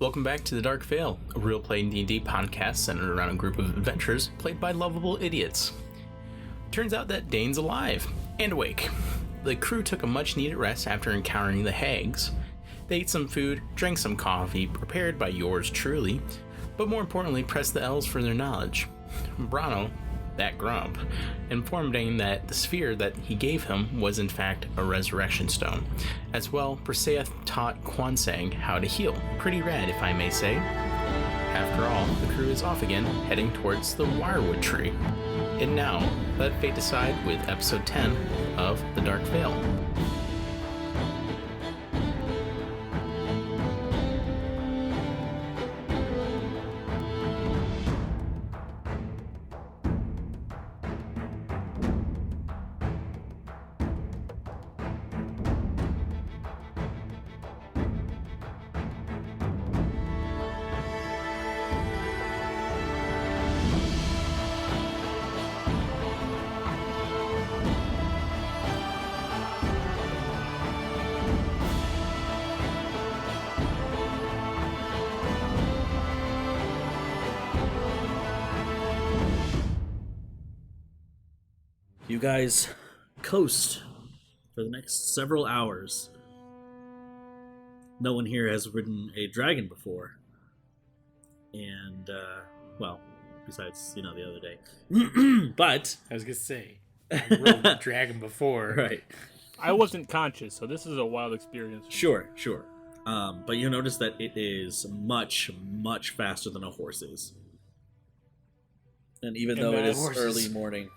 Welcome back to The Dark Veil, a real-play D&D podcast centered around a group of adventurers played by lovable idiots. Turns out that Dane's alive and awake. The crew took a much-needed rest after encountering the hags. They ate some food, drank some coffee, prepared by yours truly, but more importantly pressed the elves for their knowledge. Brano, that grump, informed Dane that the sphere that he gave him was in fact a resurrection stone. As well, Perseus taught Kwansang how to heal. Pretty rad, if I may say. After all, the crew is off again, heading towards the Wirewood Tree. And now, let fate decide with episode 10 of The Dark Veil. You guys coast for the next several hours. No one here has ridden a dragon before. And, well, besides, the other day. But, I was going to say, I rode a dragon before. right. I wasn't conscious, so this is a wild experience. Sure. But you notice that it is much, much faster than a horse is. And even though it is early morning...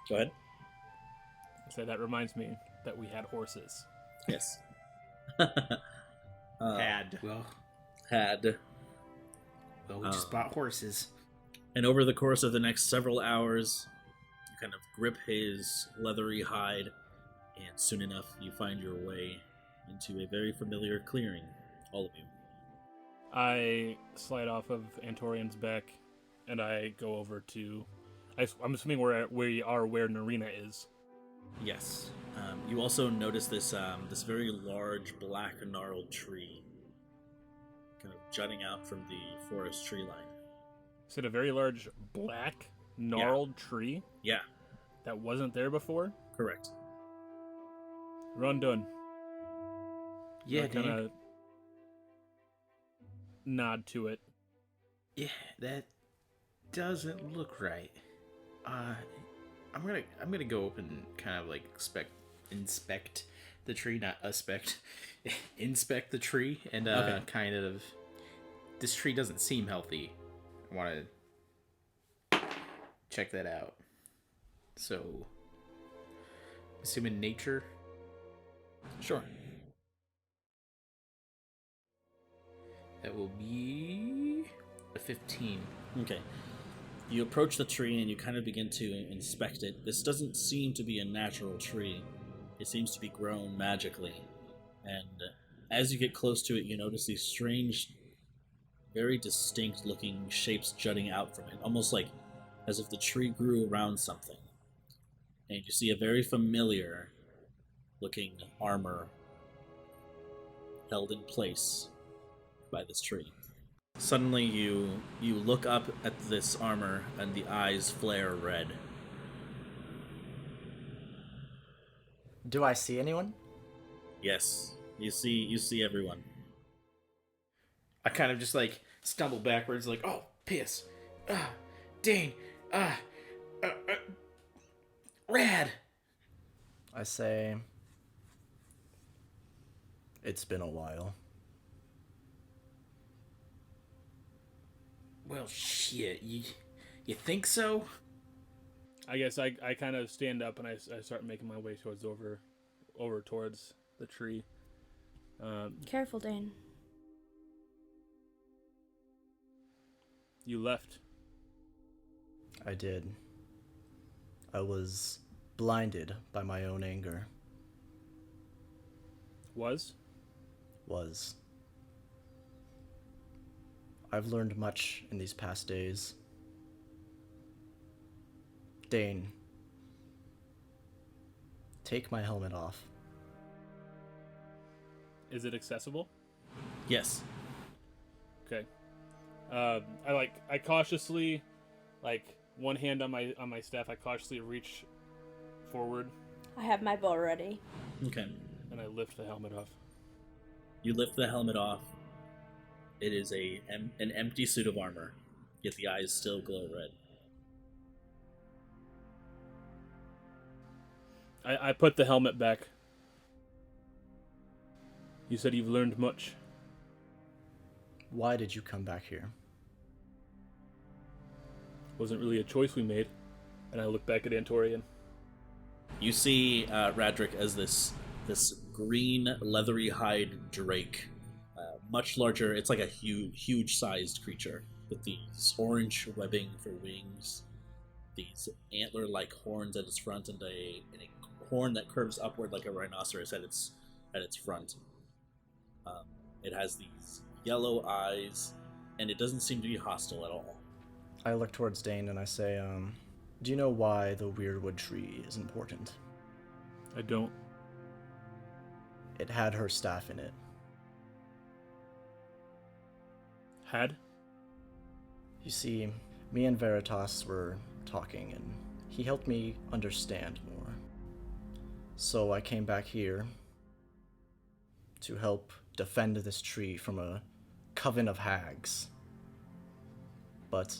Go ahead. So that reminds me that we had horses. Yes. Had. Well, we just bought horses. And over the course of the next several hours, you kind of grip his leathery hide, and soon enough you find your way into a very familiar clearing, all of you. I slide off of Antorian's back, and I go over to... I'm assuming we are where Narina is. Yes. You also notice this very large black gnarled tree kind of jutting out from the forest tree line. Is it a very large black gnarled tree? Yeah. That wasn't there before? Correct. Rundun. Yeah, kind of nod to it. Yeah, that doesn't look right. I'm gonna go up and kind of like inspect the tree, not inspect the tree, and okay. Kind of, this tree doesn't seem healthy. I want to check that out. So, assuming nature. Sure. That will be a 15. Okay. You approach the tree and you kind of begin to inspect it. This doesn't seem to be a natural tree. It seems to be grown magically. And as you get close to it, you notice these strange, very distinct looking shapes jutting out from it, almost like as if the tree grew around something. And you see a very familiar looking armor held in place by this tree. Suddenly you look up at this armor and the eyes flare red. Do I see anyone? Yes, you see everyone. I kind of just like stumble backwards, like, oh, piss. Dane. Rad. I say, it's been a while. Well, shit, you think so? I guess I kind of stand up and I start making my way towards over towards the tree. Careful, Dane. You left. I did. I was blinded by my own anger. Was? I've learned much in these past days. Dane, take my helmet off. Is it accessible? Yes. Okay. I cautiously, like one hand on my staff, I cautiously reach forward. I have my bow ready. Okay. And I lift the helmet off. You lift the helmet off. It is an empty suit of armor, yet the eyes still glow red. I put the helmet back. You said you've learned much. Why did you come back here? Wasn't really a choice we made. And I look back at Antorian. You see Raedric as this green, leathery hide drake, much larger. It's like a huge-sized creature with these orange webbing for wings, these antler-like horns at its front, and a horn that curves upward like a rhinoceros at its front. It has these yellow eyes, and it doesn't seem to be hostile at all. I look towards Dane and I say, do you know why the Weirdwood tree is important? I don't. It had her staff in it. Had? You see, me and Veritas were talking, and he helped me understand more. So I came back here to help defend this tree from a coven of hags. But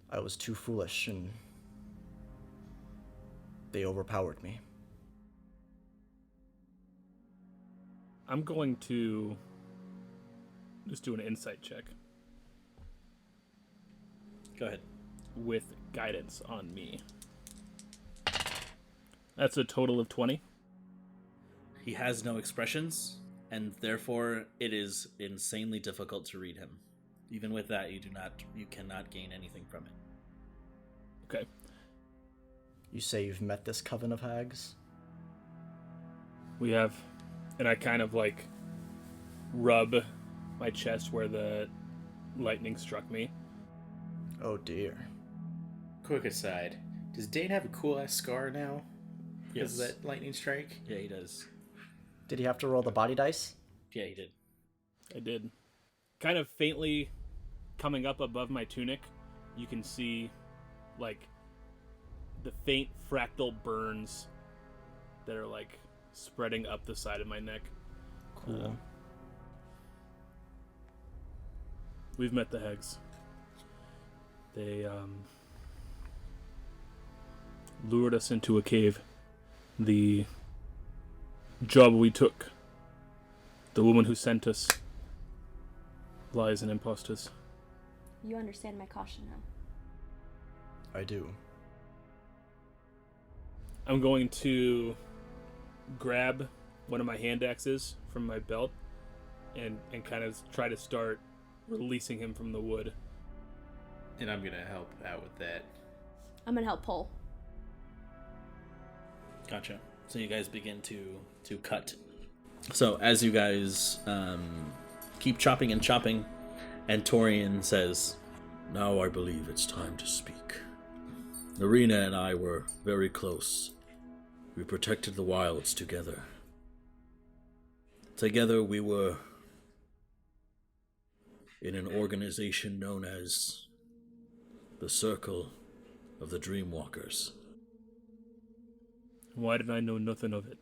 I was too foolish, and they overpowered me. I'm going to just do an insight check. Go ahead. With guidance on me. That's a total of 20. He has no expressions, and therefore it is insanely difficult to read him. Even with that, you cannot gain anything from it. Okay. You say you've met this coven of hags? We have, and I kind of like rub my chest where the lightning struck me. Oh dear. Quick aside, does Dane have a cool ass scar now? Because Yes. of that lightning strike? Yeah, he does. Did he have to roll the body dice? Yeah, he did. I did. Kind of faintly coming up above my tunic, you can see like the faint fractal burns that are like spreading up the side of my neck. Cool. We've met the hags. They lured us into a cave. The job we took, the woman who sent us, lies and imposters. You understand my caution now. I do. I'm going to grab one of my hand axes from my belt and kind of try to start releasing him from the wood. And I'm gonna help out with that. I'm gonna help pull. Gotcha. So you guys begin to cut. So as you guys keep chopping and chopping, Antorian says, "Now I believe it's time to speak. Arena and I were very close. We protected the wilds together. Together we were in an organization known as the Circle of the Dreamwalkers. Why did I know nothing of it?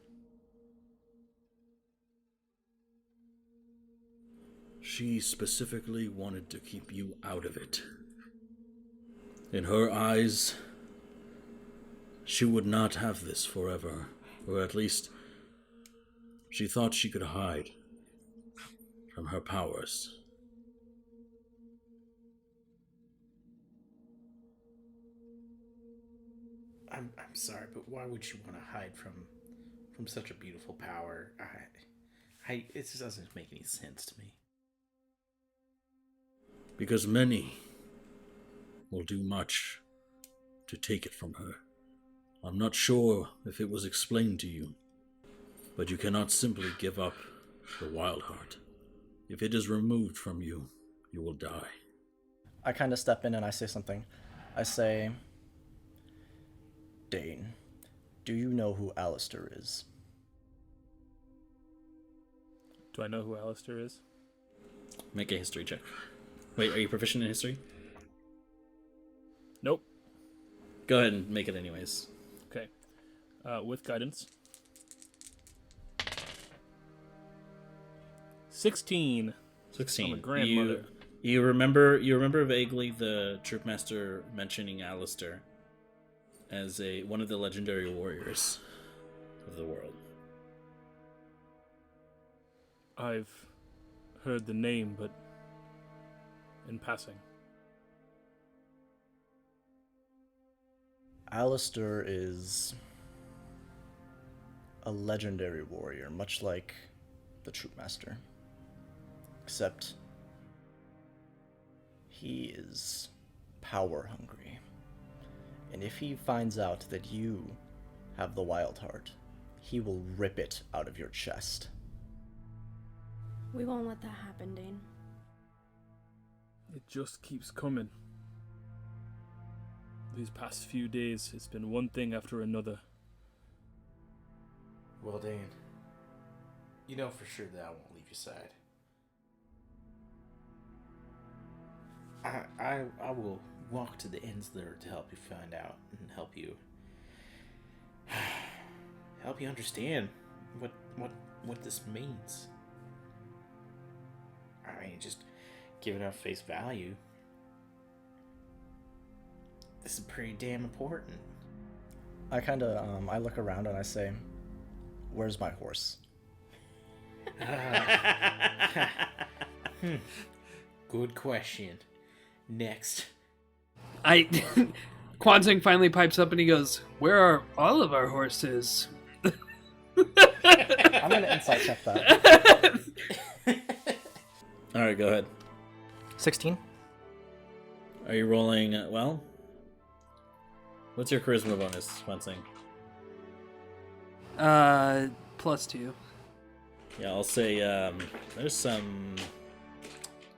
She specifically wanted to keep you out of it. In her eyes, she would not have this forever, or at least she thought she could hide from her powers. I'm sorry, but why would you want to hide from such a beautiful power? It just doesn't make any sense to me. Because many will do much to take it from her. I'm not sure if it was explained to you, but you cannot simply give up the wild heart. If it is removed from you, you will die." I kind of step in and I say something. I say, Dane, do you know who Alistair is? Do I know who Alistair is? Make a history check. Wait, are you proficient in history? Nope. Go ahead and make it anyways. Okay. With guidance. 16. 16. I'm a grandmother. You remember vaguely the troopmaster mentioning Alistair as one of the legendary warriors of the world. I've heard the name, but in passing. Alistair is a legendary warrior, much like the troopmaster. Except he is power hungry. And if he finds out that you have the wild heart, he will rip it out of your chest. We won't let that happen, Dane. It just keeps coming. These past few days, it's been one thing after another. Well, Dane, you know for sure that I won't leave your side. I will walk to the ends there to help you find out and help you understand what this means. I mean, just give it at face value. This is pretty damn important. I kind of, I look around and I say, "Where's my horse?" Good question. Next. Kwanzang finally pipes up and he goes, "Where are all of our horses?" I'm gonna insight check that. Alright, go ahead. 16. Are you rolling, well? What's your charisma bonus, Kwanzang? +2. Yeah, I'll say there's some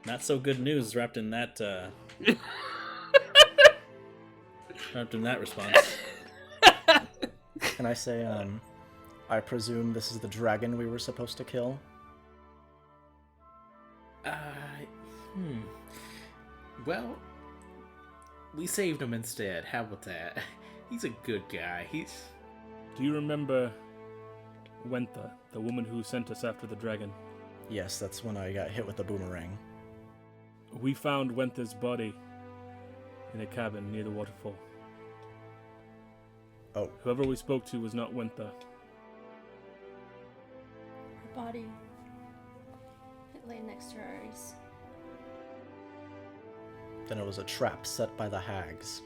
not so good news wrapped in that response. Can I say, I presume this is the dragon we were supposed to kill? Well, we saved him instead. How about that? He's a good guy. Do you remember Wentha, the woman who sent us after the dragon? Yes, that's when I got hit with the boomerang. We found Wentha's body in a cabin near the waterfall. Oh. Whoever we spoke to was not Wentha. Her body. It lay next to ours. Then it was a trap set by the hags.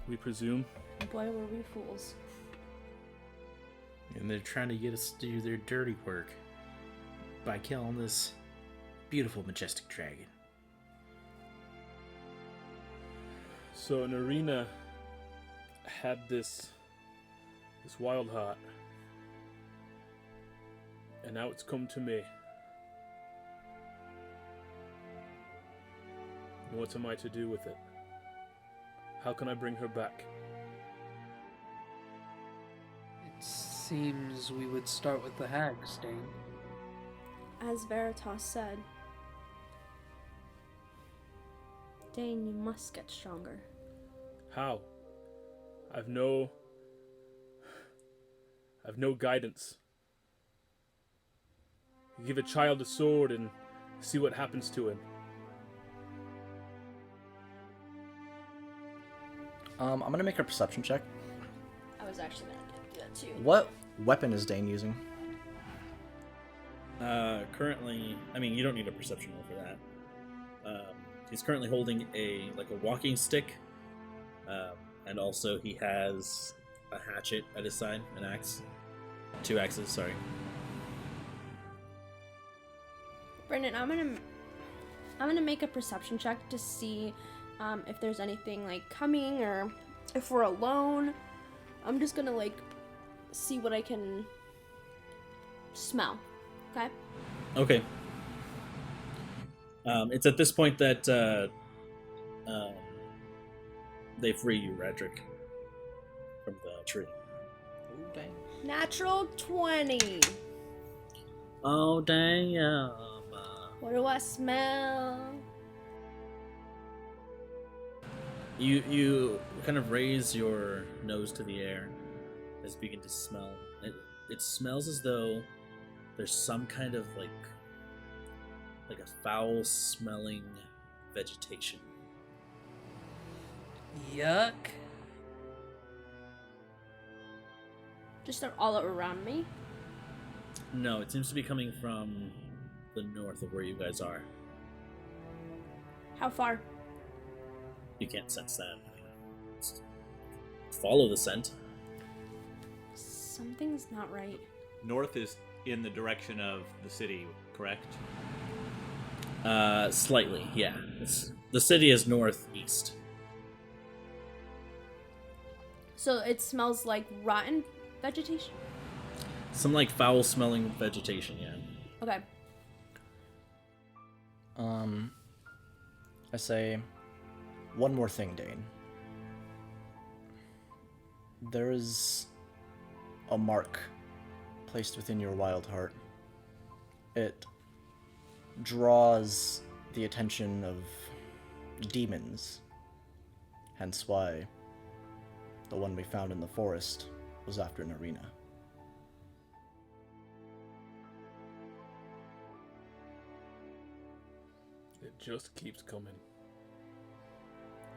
We presume. Boy, were we fools. And they're trying to get us to do their dirty work by killing this beautiful, majestic dragon. So Narina had this wild heart. And now it's come to me. What am I to do with it? How can I bring her back? It seems we would start with the hags, Dane. As Veritas said, Dane, you must get stronger. How? I've no guidance. You give a child a sword and see what happens to him. I'm gonna make a perception check. I was actually gonna do that too. What weapon is Dane using? Currently, I mean, you don't need a perception roll for that. He's currently holding a walking stick, and also he has a hatchet at his side, an axe, 2 axes. Sorry. Brendan, I'm gonna make a perception check to see if there's anything like coming or if we're alone. I'm just gonna see what I can smell. Okay? Okay. It's at this point that they free you, Raedric, from the tree. Oh, dang. Natural 20. Oh, damn. What do I smell? You kind of raise your nose to the air as you begin to smell. It smells as though there's some kind of like a foul smelling vegetation. Yuck. Just all around me. No, it seems to be coming from the north of where you guys are. How far? You can't sense that. Follow the scent. Something's not right. North is in the direction of the city, correct? Slightly, yeah. The city is northeast. So it smells like rotten vegetation? Some like foul smelling vegetation, yeah. Okay. I say, one more thing, Dane. There is a mark placed within your wild heart. It draws the attention of demons, hence why the one we found in the forest was after an arena. It just keeps coming.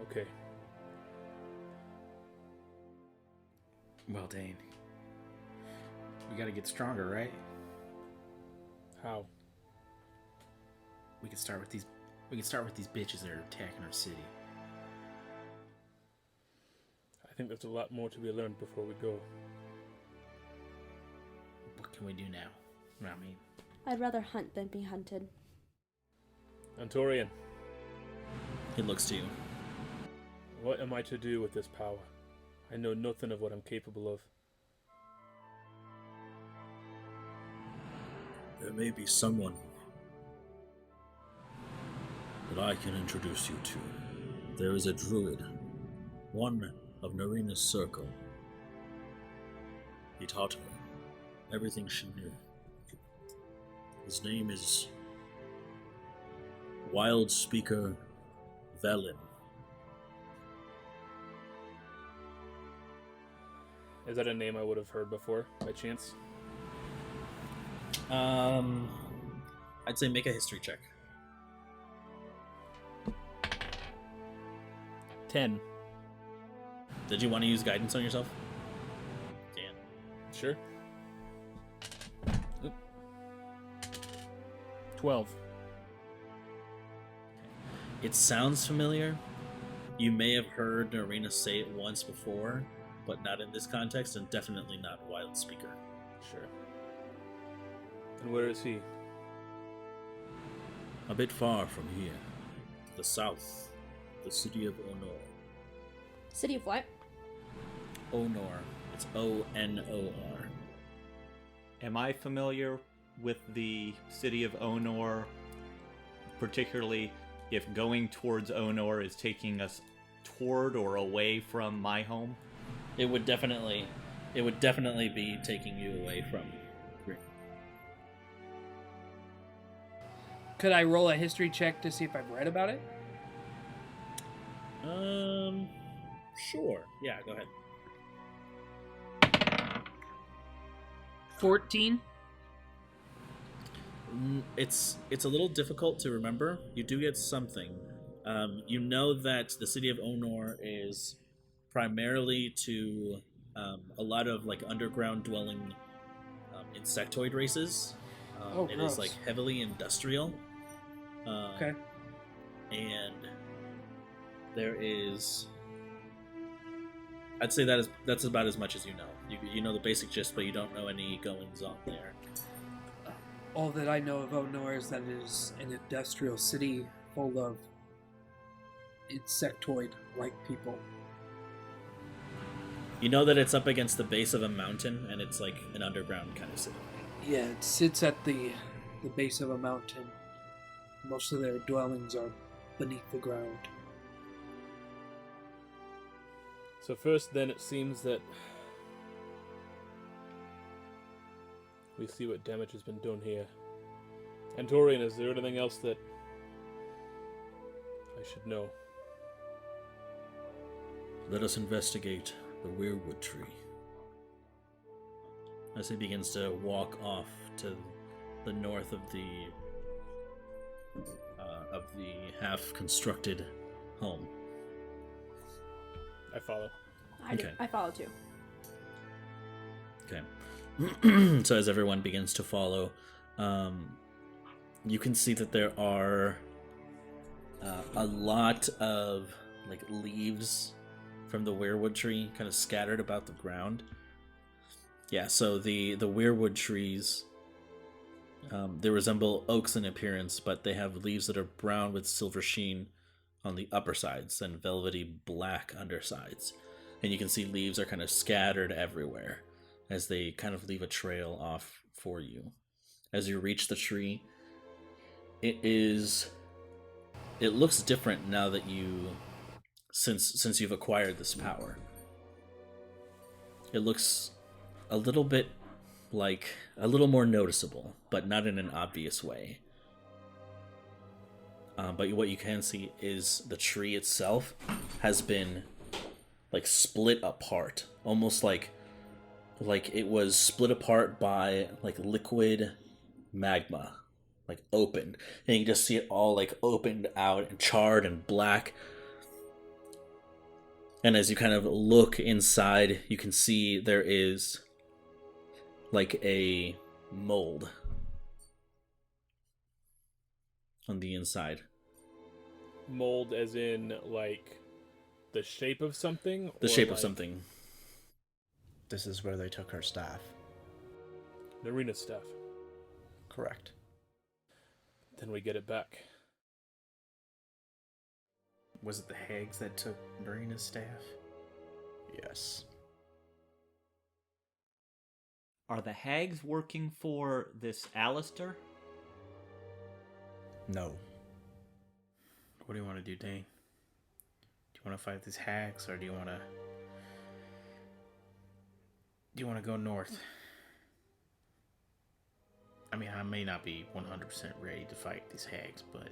Okay. Well, Dane, we gotta get stronger, right? How? We can start with these. We can start with these bitches that are attacking our city. I think there's a lot more to be learned before we go. What can we do now? I mean, I'd rather hunt than be hunted. Antorian, He looks to you. what am I to do with this power? I know nothing of what I'm capable of. There may be someone that I can introduce you to. There is a druid, one of Narina's circle. He taught her everything she knew. His name is Wild Speaker Velen. Is that a name I would have heard before, by chance? I'd say make a history check. 10. Did you want to use guidance on yourself? Dan. Sure. Oop. 12. It sounds familiar. You may have heard Narina say it once before, but not in this context, and definitely not Wild Speaker. Sure. And where is he? A bit far from here, to the south, the city of Onor. City of what? Onor. It's O-N-O-R. Am I familiar with the city of Onor, particularly if going towards Onor is taking us toward or away from my home? It would definitely be taking you away from Green. Could I roll a history check to see if I've read about it? Sure. Yeah, go ahead. 14. It's a little difficult to remember. You do get something. You know that the city of Onor is primarily to a lot of like underground dwelling insectoid races. It is gross. like heavily industrial. Okay. And there is, I'd say that's about as much as you know. You know the basic gist, but you don't know any goings on there. All that I know of Onor is that it is an industrial city full of insectoid-like people. You know that it's up against the base of a mountain, and it's like an underground kind of city. Yeah, it sits at the base of a mountain. Most of their dwellings are beneath the ground. So first, then, it seems that we see what damage has been done here. Antorian, is there anything else that I should know? Let us investigate the weirwood tree. As he begins to walk off to the north of the half-constructed home. I follow. I follow too. Okay. So as everyone begins to follow, you can see that there are a lot of like leaves from the weirwood tree kind of scattered about the ground. Yeah, so the weirwood trees, they resemble oaks in appearance, but they have leaves that are brown with silver sheen on the upper sides and velvety black undersides. And you can see leaves are kind of scattered everywhere as they kind of leave a trail off for you. As you reach the tree, it looks different now that since you've acquired this power. It looks a little bit like a little more noticeable, but not in an obvious way. But what you can see is the tree itself has been like split apart, almost like it was split apart by like liquid magma, like opened, and you just see it all like opened out and charred and black. And as you kind of look inside, you can see there is like a mold on the inside. Mold as in like the shape of something? The shape of something. This is where they took her staff. Narina's stuff. Correct. Then we get it back. Was it the hags that took Narina's staff? Yes. Are the hags working for this Alistair? No. What do you want to do, Dane? Do you want to fight these hags, or do you want to go north? I mean, I may not be 100% ready to fight these hags, but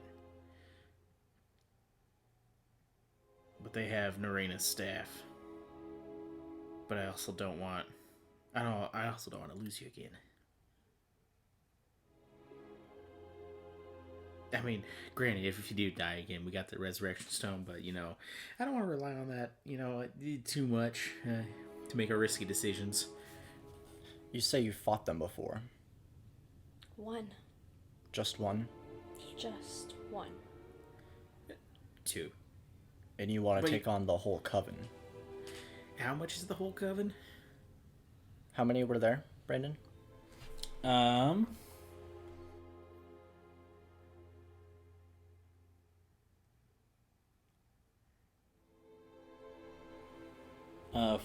they have Narina's staff. But I also don't want to lose you again. I mean, granted, if you do die again, we got the resurrection stone, but, I don't want to rely on that, too much to make our risky decisions. You say you fought them before. One. Just one? Just one. 2. And you want to Wait. take on the whole coven. How much is the whole coven? How many were there, Brandon?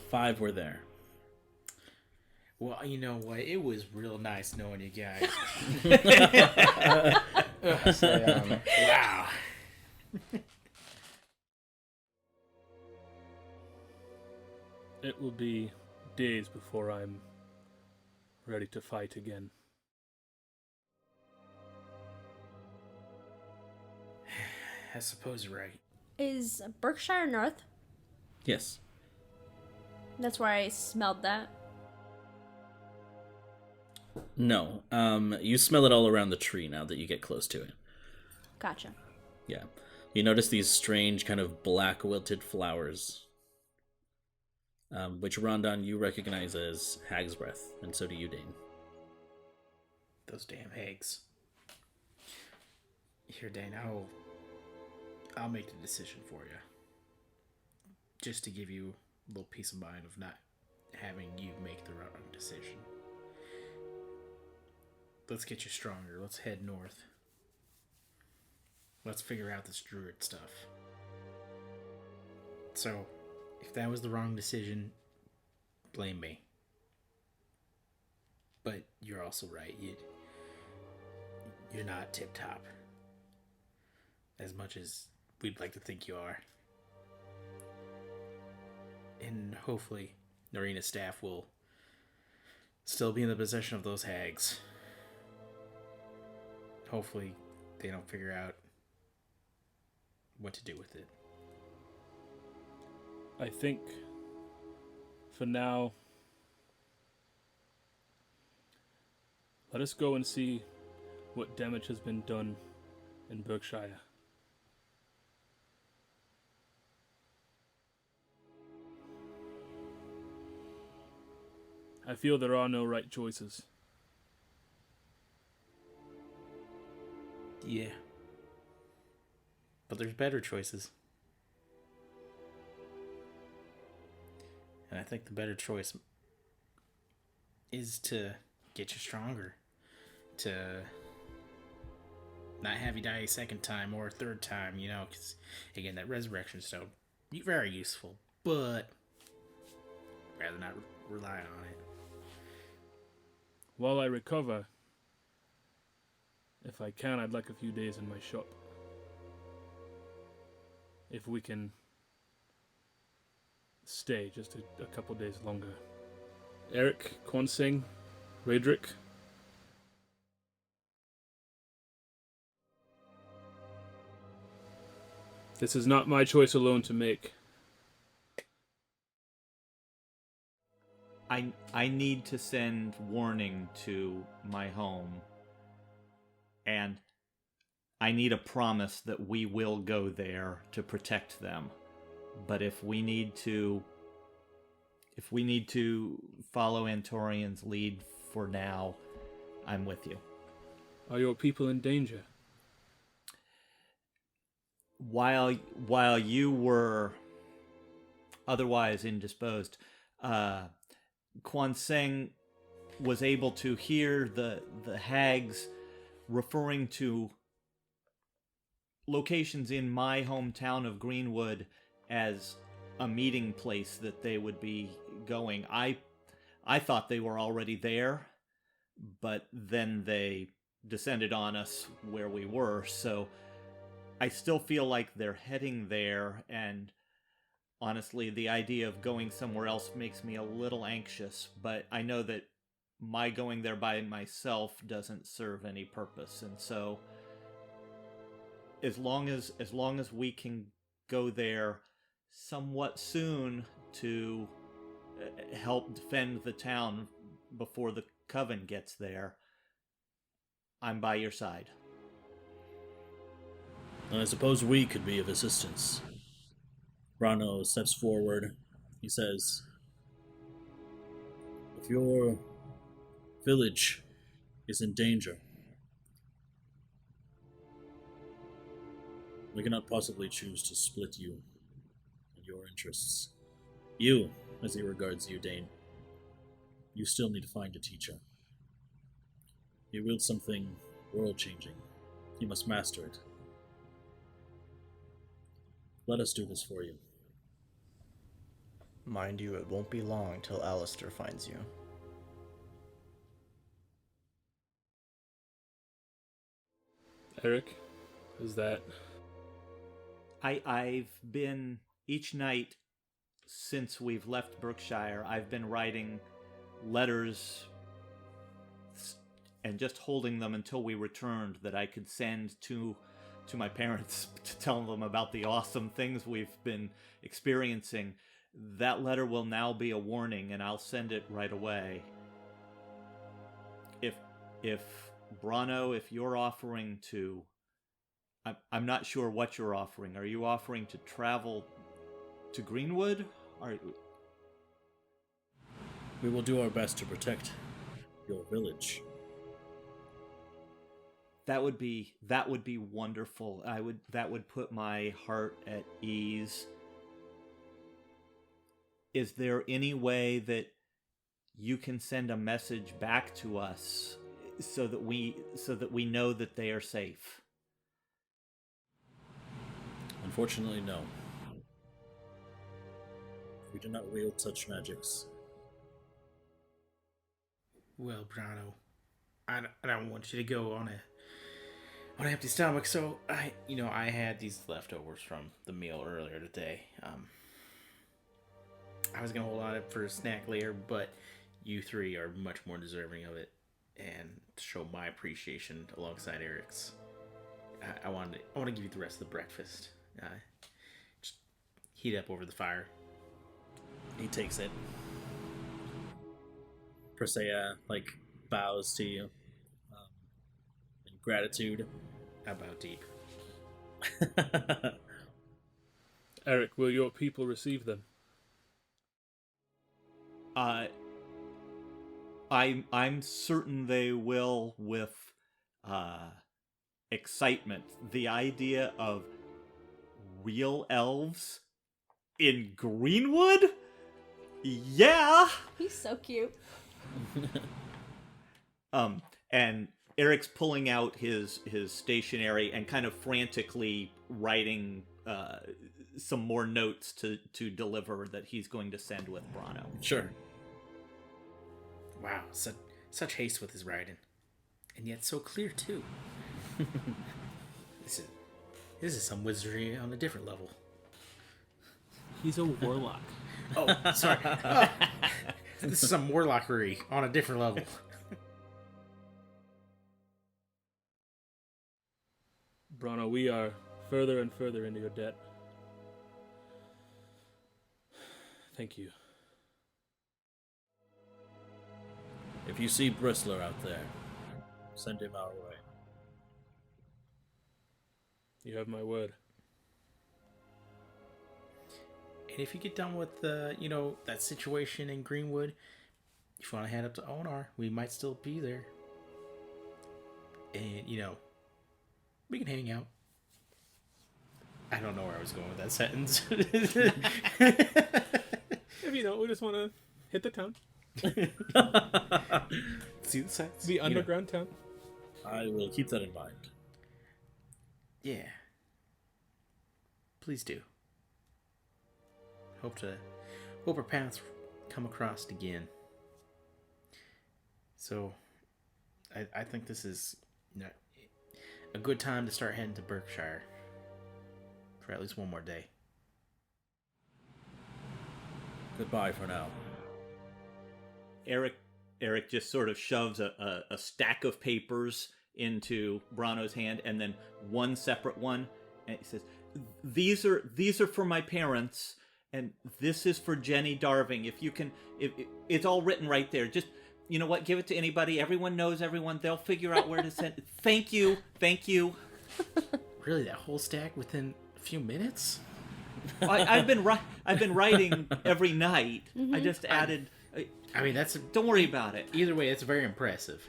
5 were there. Well, you know what? It was real nice knowing you guys. Wow. It will be days before I'm ready to fight again. I suppose you're right. Is Berkshire north? Yes. That's where I smelled that. No. You smell it all around the tree now that you get close to it. Gotcha. Yeah. You notice these strange kind of black wilted flowers, which Rondon you recognize as hag's breath, and so do you, Dane. Those damn hags. Here, Dane, I'll make the decision for you. Just to give you a little peace of mind of not having you make the wrong decision. Let's get you stronger. Let's head north. Let's figure out this druid stuff. So, if that was the wrong decision, blame me. But you're also right. You're not tip-top. As much as we'd like to think you are. And hopefully, Narina's staff will still be in the possession of those hags. hopefully they don't figure out what to do with it. I think for now, let us go and see what damage has been done in Berkshire. I feel there are no right choices. Yeah. But there's better choices. And I think the better choice is to get you stronger. To not have you die a second time or a third time, you know, because, again, that resurrection stone, very useful, but rather not rely on it. While I recover, if I can, I'd like a few days in my shop. If we can stay just a couple days longer. Eric, Kwon-Sing, Raedric. This is not my choice alone to make. I need to send warning to my home, and I need a promise that we will go there to protect them. But if we need to follow Antorian's lead for now, I'm with you. Are your people in danger? While you were otherwise indisposed, Kwon-Sing was able to hear the hags referring to locations in my hometown of Greenwood as a meeting place that they would be going. I thought they were already there, but then they descended on us where we were, so I still feel like they're heading there, and honestly, the idea of going somewhere else makes me a little anxious, but I know that my going there by myself doesn't serve any purpose, and so as long as we can go there somewhat soon to help defend the town before the coven gets there, I'm by your side. And I suppose we could be of assistance. Brano steps forward. He says, if your village is in danger, we cannot possibly choose to split you and your interests. You, as he regards you, Dane, you still need to find a teacher. He wields something world-changing. You must master it. Let us do this for you. Mind you, it won't be long till Alistair finds you. Eric, is that... I've been, each night since we've left Birkshire, I've been writing letters and just holding them until we returned that I could send to my parents to tell them about the awesome things we've been experiencing. That letter will now be a warning, and I'll send it right away. If Brano, if you're offering to... I'm not sure what you're offering. Are you offering to travel to Greenwood? We will do our best to protect your village. That would be wonderful. That would put my heart at ease. Is there any way that you can send a message back to us so that we know that they are safe? Unfortunately, no. We do not wield such magics. Well, Brano, I don't want you to go on an empty stomach, so I had these leftovers from the meal earlier today. I was gonna hold on it for a snack later, but you three are much more deserving of it. and show my appreciation alongside Eric's. I want to give you the rest of the breakfast. Just heat up over the fire. He takes it. Persea, bows to you in gratitude. I bow deep. Eric, will your people receive them? I'm certain they will with excitement. The idea of real elves in Greenwood? Yeah. He's so cute. And Eric's pulling out his stationery and kind of frantically writing some more notes to deliver that he's going to send with Brano. Sure. Wow, such haste with his writing, and yet so clear too. This is some wizardry on a different level. He's a warlock. Oh, sorry. Oh, this is some warlockery on a different level. Brano, we are further and further into your debt. Thank you. If you see Bristler out there, send him our way. You have my word. And if you get done with that situation in Greenwood, if you want to head up to Onar, we might still be there. And we can hang out. I don't know where I was going with that sentence. If you don't, we just want to hit the town. See the sights. The underground town. I will keep that in mind. Yeah. Please do. Hope our paths come across again. So, I think this is a good time to start heading to Birkshire for at least one more day. Goodbye for now. Eric just sort of shoves a stack of papers into Brano's hand, and then one separate one, and he says, these are for my parents, and this is for Jenny Darving. If you can, it's all written right there. Just, you know what, give it to anybody. Everyone knows everyone. They'll figure out where to send it. Thank you. Really, that whole stack within a few minutes? I've been writing every night. Mm-hmm. I just added. I mean, Don't worry about it. either way, it's very impressive.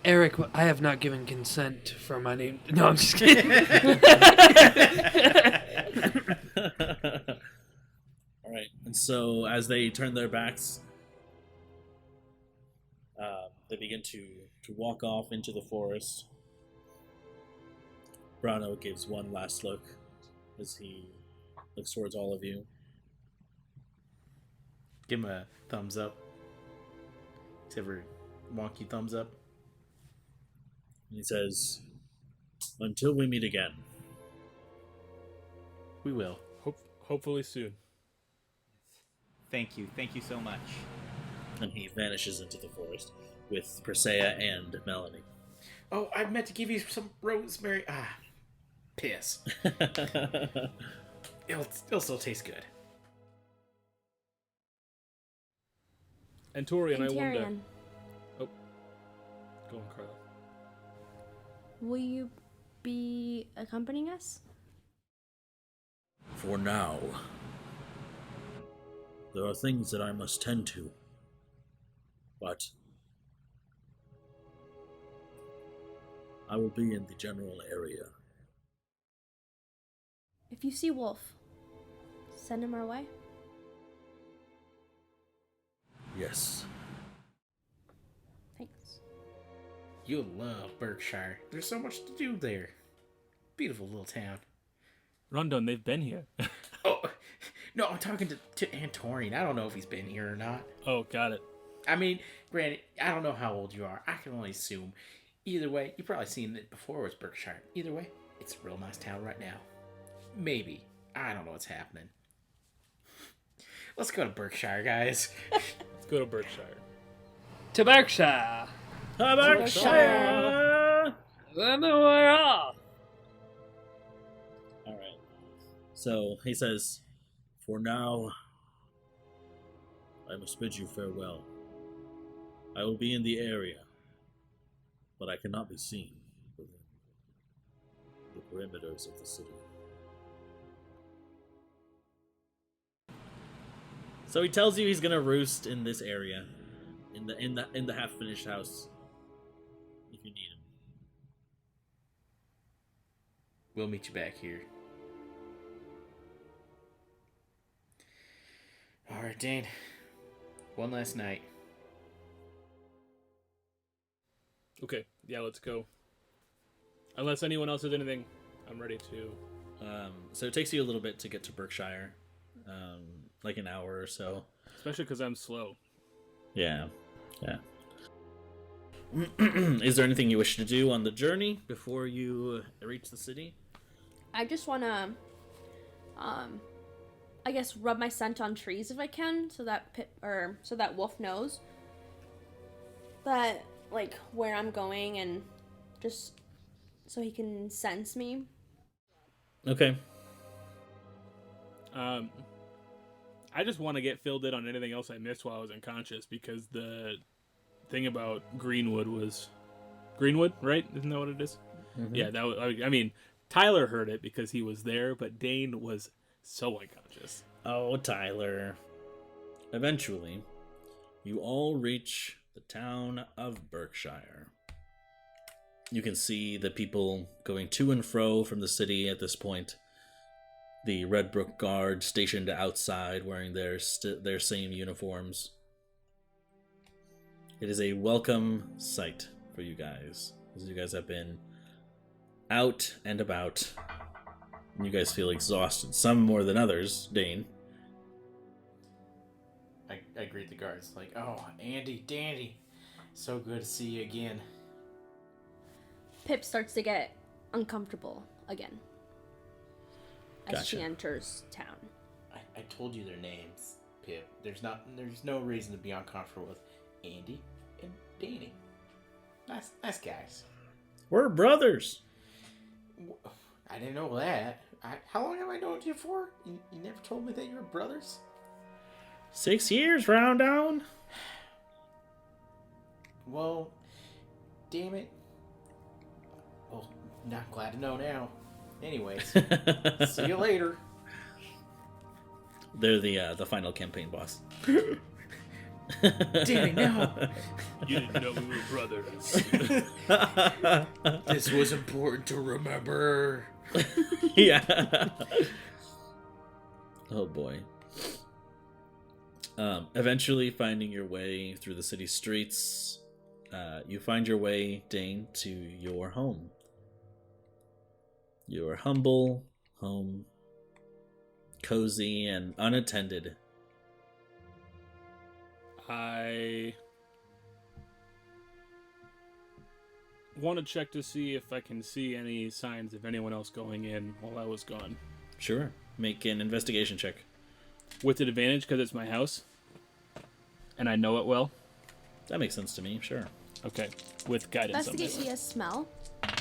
Eric, I have not given consent for my name. No, I'm just kidding. All right, and so as they turn their backs, they begin to walk off into the forest. Brano gives one last look as he looks towards all of you. Give him a thumbs up. Ever wonky thumbs up. And he says, "Until we meet again." We will. Hopefully soon. Thank you so much. And he vanishes into the forest with Persea and Melanie. Oh, I meant to give you some rosemary. Piss. It'll still taste good. And Tori and I wonder. Tyrion, Oh, go on, Carla. will you be accompanying us? For now, there are things that I must tend to, but I will be in the general area. If you see Wolf, send him our way. Yes. Thanks. You'll love Berkshire. There's so much to do there. Beautiful little town. Rondon, they've been here. Oh, no, I'm talking to Antorian. I don't know if he's been here or not. Oh, got it. I mean, granted, I don't know how old you are. I can only assume. Either way, you've probably seen it before it was Berkshire. Either way, it's a real nice town right now. Maybe. I don't know what's happening. Let's go to Berkshire, guys. Let's go to Birkshire. To Berkshire. Birkshire! All Alright. So he says, "For now, I must bid you farewell. I will be in the area, but I cannot be seen within the perimeters of the city." So he tells you he's gonna roost in this area, in the half finished house, if you need him. We'll meet you back here. All right, Dane. One last night. Okay, yeah, let's go. Unless anyone else has anything, I'm ready to. So it takes you a little bit to get to Berkshire, like an hour or so. Especially because I'm slow. Yeah. Is there anything you wish to do on the journey before you reach the city? I just want to, I guess, rub my scent on trees if I can, so that Wolf knows that, like, where I'm going, and just so he can sense me. Okay. I just want to get filled in on anything else I missed while I was unconscious, because the thing about Greenwood was Greenwood, right? Isn't that what it is? Mm-hmm. Yeah, that was. I mean, Tyler heard it because he was there, but Dane was so unconscious. Oh, Tyler. Eventually, you all reach the town of Berkshire. You can see the people going to and fro from the city at this point. The Redbrook Guard stationed outside wearing their same uniforms. It is a welcome sight for you guys, as you guys have been out and about. And you guys feel exhausted, some more than others. Dane. I greet the guards like, "Oh, Andy, Dandy, so good to see you again." Pip starts to get uncomfortable again as Gotcha. she enters town. I told you their names, Pip. There's no reason to be uncomfortable with Andy and Danny. Nice guys. We're brothers. I didn't know that. How long have I known you for? You never told me that you were brothers? 6 years, round down. Well, damn it. Well, not glad to know now. Anyways, see you later. They're the final campaign boss. Danny, no. You didn't know we were brothers. This was important to remember. Yeah. Oh boy. Eventually finding your way through the city streets, you find your way, Dane, to your home. Your humble home, cozy and unattended. I want to check to see if I can see any signs of anyone else going in while I was gone. Sure. Make an investigation check. With an advantage because it's my house and I know it well. That makes sense to me, sure. Okay, with guidance. Investigate via smell.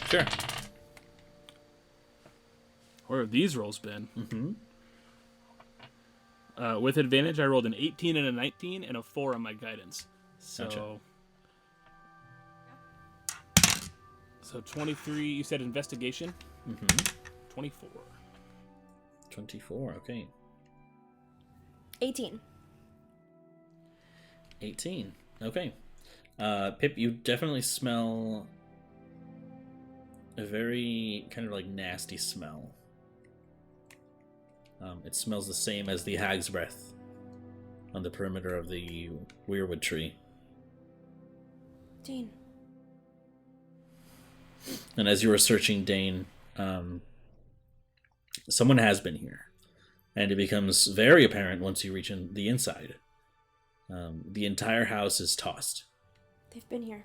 Sure. Where have these rolls been? Mm-hmm. With advantage, I rolled an 18 and a 19 and a 4 on my guidance. So, Gotcha. So 23, you said investigation? Mm-hmm. 24. 24, okay. 18. 18, okay. Pip, you definitely smell a very kind of like nasty smell. It smells the same as the hag's breath on the perimeter of the weirwood tree. Dean. And as you were searching, Dane, someone has been here. And it becomes very apparent once you reach the inside. The entire house is tossed. They've been here.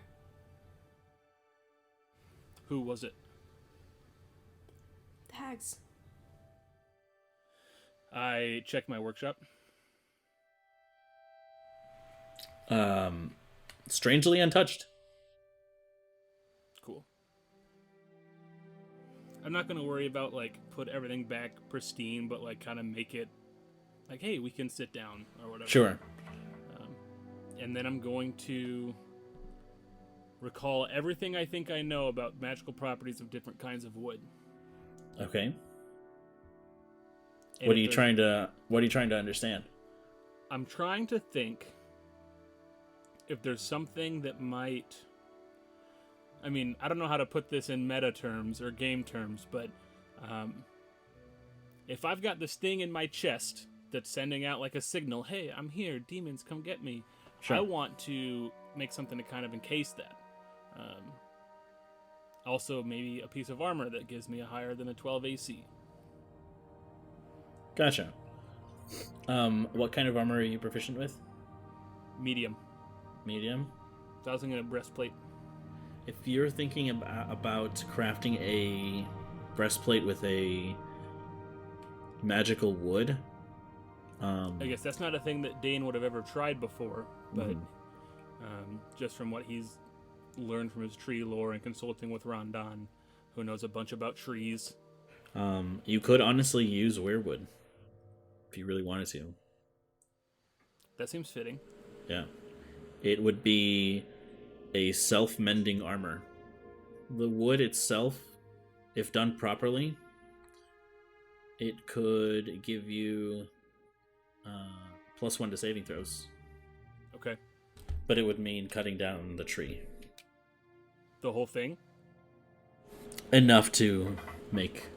Who was it? The hags. I checked my workshop. Strangely untouched. I'm not gonna worry about like put everything back pristine, but like kind of make it like, hey, we can sit down or whatever. Sure. And then I'm going to recall everything I think I know about magical properties of different kinds of wood. Okay. And What are if you trying to understand? I'm trying to think if there's something that might... I mean, I don't know how to put this in meta terms or game terms, but if I've got this thing in my chest that's sending out like a signal, hey, I'm here, demons, come get me. Sure. I want to make something to kind of encase that. Also, maybe a piece of armor that gives me a higher than a 12 AC. Gotcha. What kind of armor are you proficient with? Medium. Medium? So I was thinking a breastplate. If you're thinking about crafting a breastplate with a magical wood, I guess that's not a thing that Dane would have ever tried before, but just from what he's learned from his tree lore and consulting with Rondon, who knows a bunch about trees. you could honestly use weirwood if you really wanted to. That seems fitting. Yeah. It would be a self-mending armor. The wood itself, if done properly, it could give you +1 to saving throws. Okay. But it would mean cutting down the tree. The whole thing? Enough to make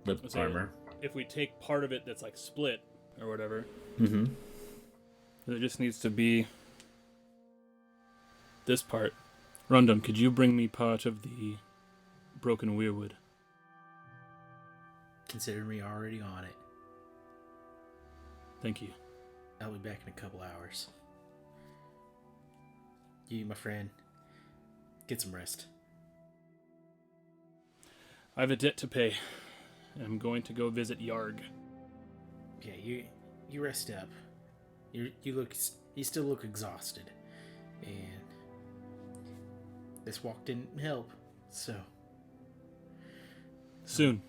the So armor. if we take part of it that's like split or whatever, Mm-hmm. it just needs to be this part. Rondon, could you bring me part of the broken weirwood? Consider me already on it. Thank you. I'll be back in a couple hours. You, my friend, get some rest. I have a debt to pay. I'm going to go visit Yarg. Yeah, you rest up. You still look exhausted, and this walk didn't help. So Soon.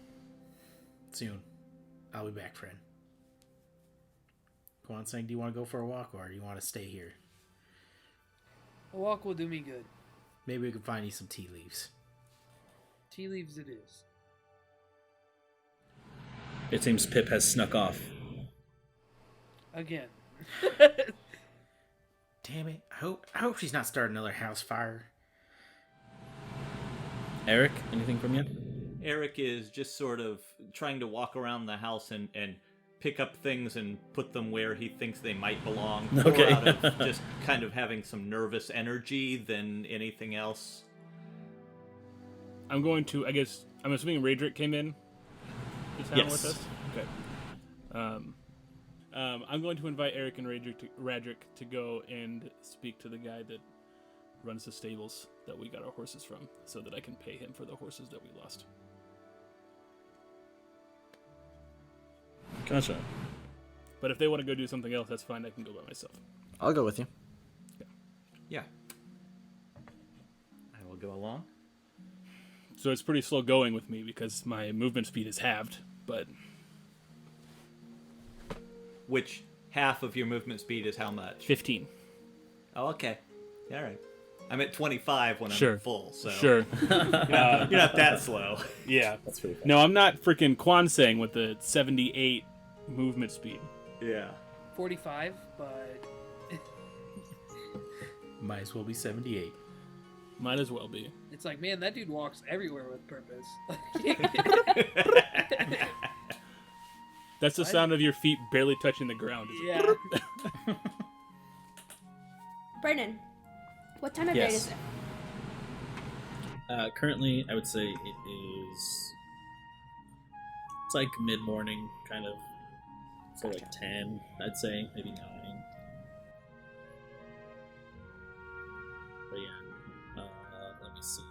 soon, I'll be back, friend. Go on, saying, do you want to go for a walk, or do you want to stay here? A walk will do me good. Maybe we can find you some tea leaves. Tea leaves it is. It seems Pip has snuck off. Again. Damn it! I hope she's not starting another house fire. Eric, anything from you? Eric is just sort of trying to walk around the house and pick up things and put them where he thinks they might belong. Okay. More out of just kind of having some nervous energy than anything else. I'm going to, I guess, I'm assuming Raedric came in to town Yes. with us? Okay. I'm going to invite Eric and Raedric to go and speak to the guy that runs the stables that we got our horses from, so that I can pay him for the horses that we lost. Gotcha. But if they want to go do something else, that's fine. I can go by myself. I'll go with you. Yeah. I will go along. So it's pretty slow going with me because my movement speed is halved, but Which half of your movement speed is how much? 15. Oh, okay. All right. I'm at 25 when Sure. I'm full, so Sure. you're not that slow. Yeah. That's pretty fast. No, I'm not freaking Kwansang with the 78 movement speed. Yeah. 45, but Might as well be 78. Might as well be. it's like, man, that dude walks everywhere with purpose. That's the sound of your feet barely touching the ground. Yeah. Brennan, what time of Yes. day is it? Currently, I would say it is. It's like mid-morning, kind of. So like 10, I'd say, maybe 9. But yeah, let me see.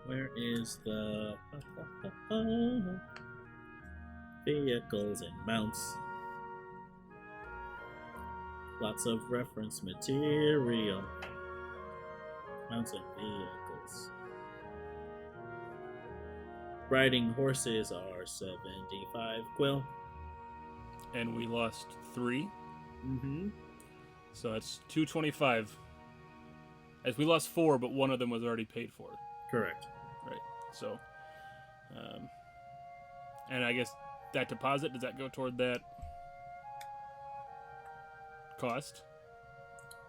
Where is the vehicles and mounts? Lots of reference material. Mounts and vehicles. Riding horses are 75 quill. And we lost 3. Mm-hmm. So that's 225. As we lost 4, but one of them was already paid for. Correct. Right. So, and I guess that deposit, does that go toward that cost?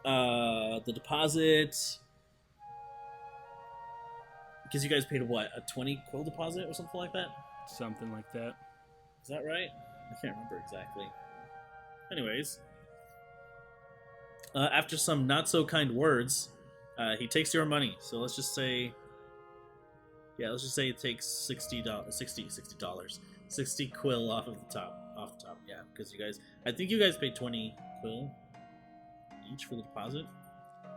The deposit, because you guys paid what, a 20 quill deposit or something like that? Something like that. Is that right? I can't remember exactly. Anyways, after some not so kind words, he takes your money. So let's just say, it takes $60 quill off the top. Yeah, because I think you guys paid 20 quill each for the deposit.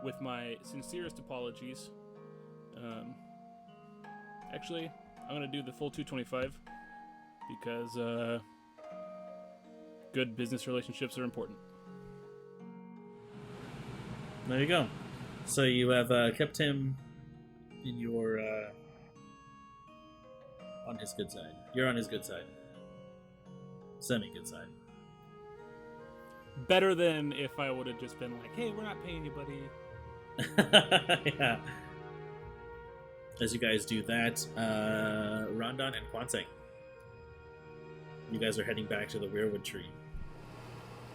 With my sincerest apologies. Actually, I'm going to do the full 225 because good business relationships are important. There you go. So you have kept him in your on his good side. You're on his good side. Semi-good side. Better than if I would have just been like, hey, we're not paying you, buddy. Yeah. As you guys do that, Rondon and Quansang, you guys are heading back to the weirwood tree.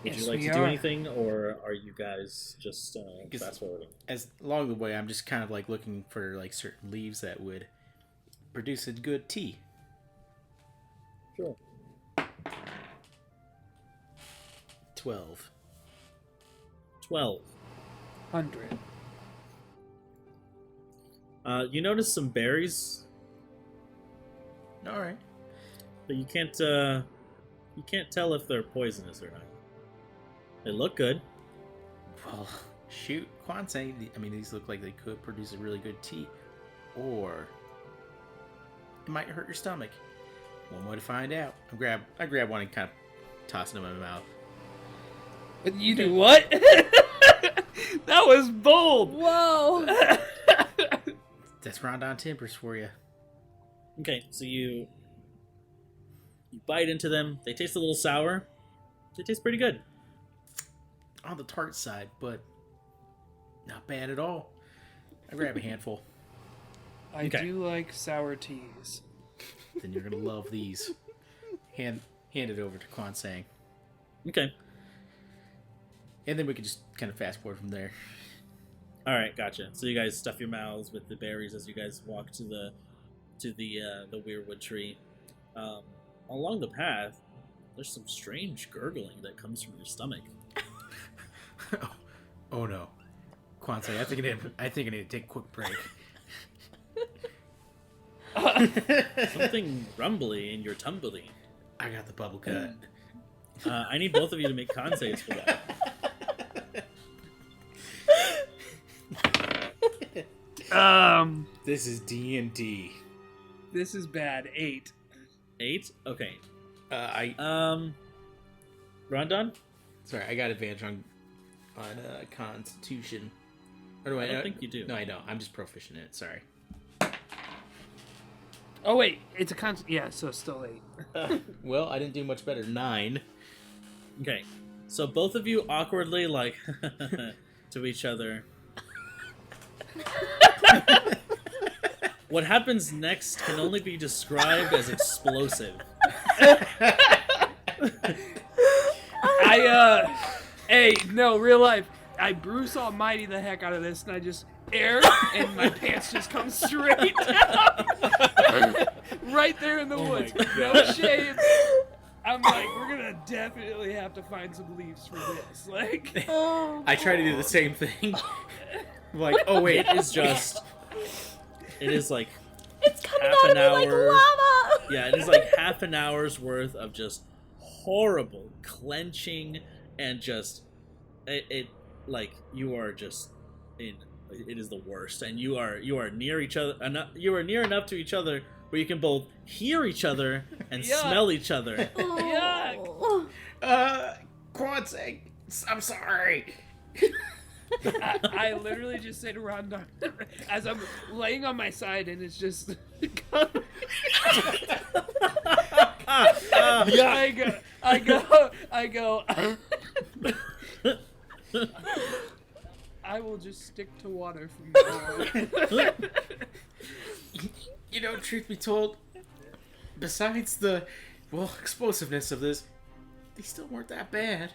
Would Yes, you like we to do are. anything, or are you guys just fast forwarding? As along the way, I'm just kind of like looking for like certain leaves that would produce a good tea. Sure. 12. 100. You notice some berries, All right. but you can't tell if they're poisonous or not. They look good. Well, shoot, Quansang. I mean, these look like they could produce a really good tea, or it might hurt your stomach. One way to find out. I grab one and kind of toss it in my mouth. But you do what? That was bold. Whoa! That's Rondon Timbers for you. Okay, so you bite into them. They taste a little sour. They taste pretty good. On the tart side, but not bad at all. I grab a handful. I Okay. do like sour teas. Then you're gonna love these. Hand it over to Quansang. Okay. And then we can just kind of fast forward from there. All right, gotcha. So you guys stuff your mouths with the berries as you guys walk to the weirwood tree. Along the path, there's some strange gurgling that comes from your stomach. Oh no, Quansang, I think I need to take a quick break. Something rumbly in your tumbly. I got the bubble cut. I need both of you to make con saves for that. This is D&D. This is bad. 8. 8? Okay. Rondon? Sorry, I got advantage on Constitution. Or do I don't think you do. No, I don't. I'm just proficient in it. Sorry. Oh wait, it's a constant. Yeah, so still 8. Well, I didn't do much better. 9. Okay. So both of you awkwardly like to each other. What happens next can only be described as explosive. Hey, no, real life. I Bruce Almighty the heck out of this, and I just air, and my pants just come straight down. Right there in the woods. No shade. I'm like, we're gonna definitely have to find some leaves for this. Like, I try to do the same thing. I'm like, oh wait, It is like It's coming half out an of me like hour. lava! Yeah, it is like half an hour's worth of just horrible clenching and just it like you are just in. It is the worst, and you are near each other. You are near enough to each other where you can both hear each other and Yuck. smell each other. Oh. Quansang, I'm sorry. I literally just say to Rondon as I'm laying on my side, and it's just coming. I go. I will just stick to water from now on. You know, truth be told, besides the, explosiveness of this, they still weren't that bad.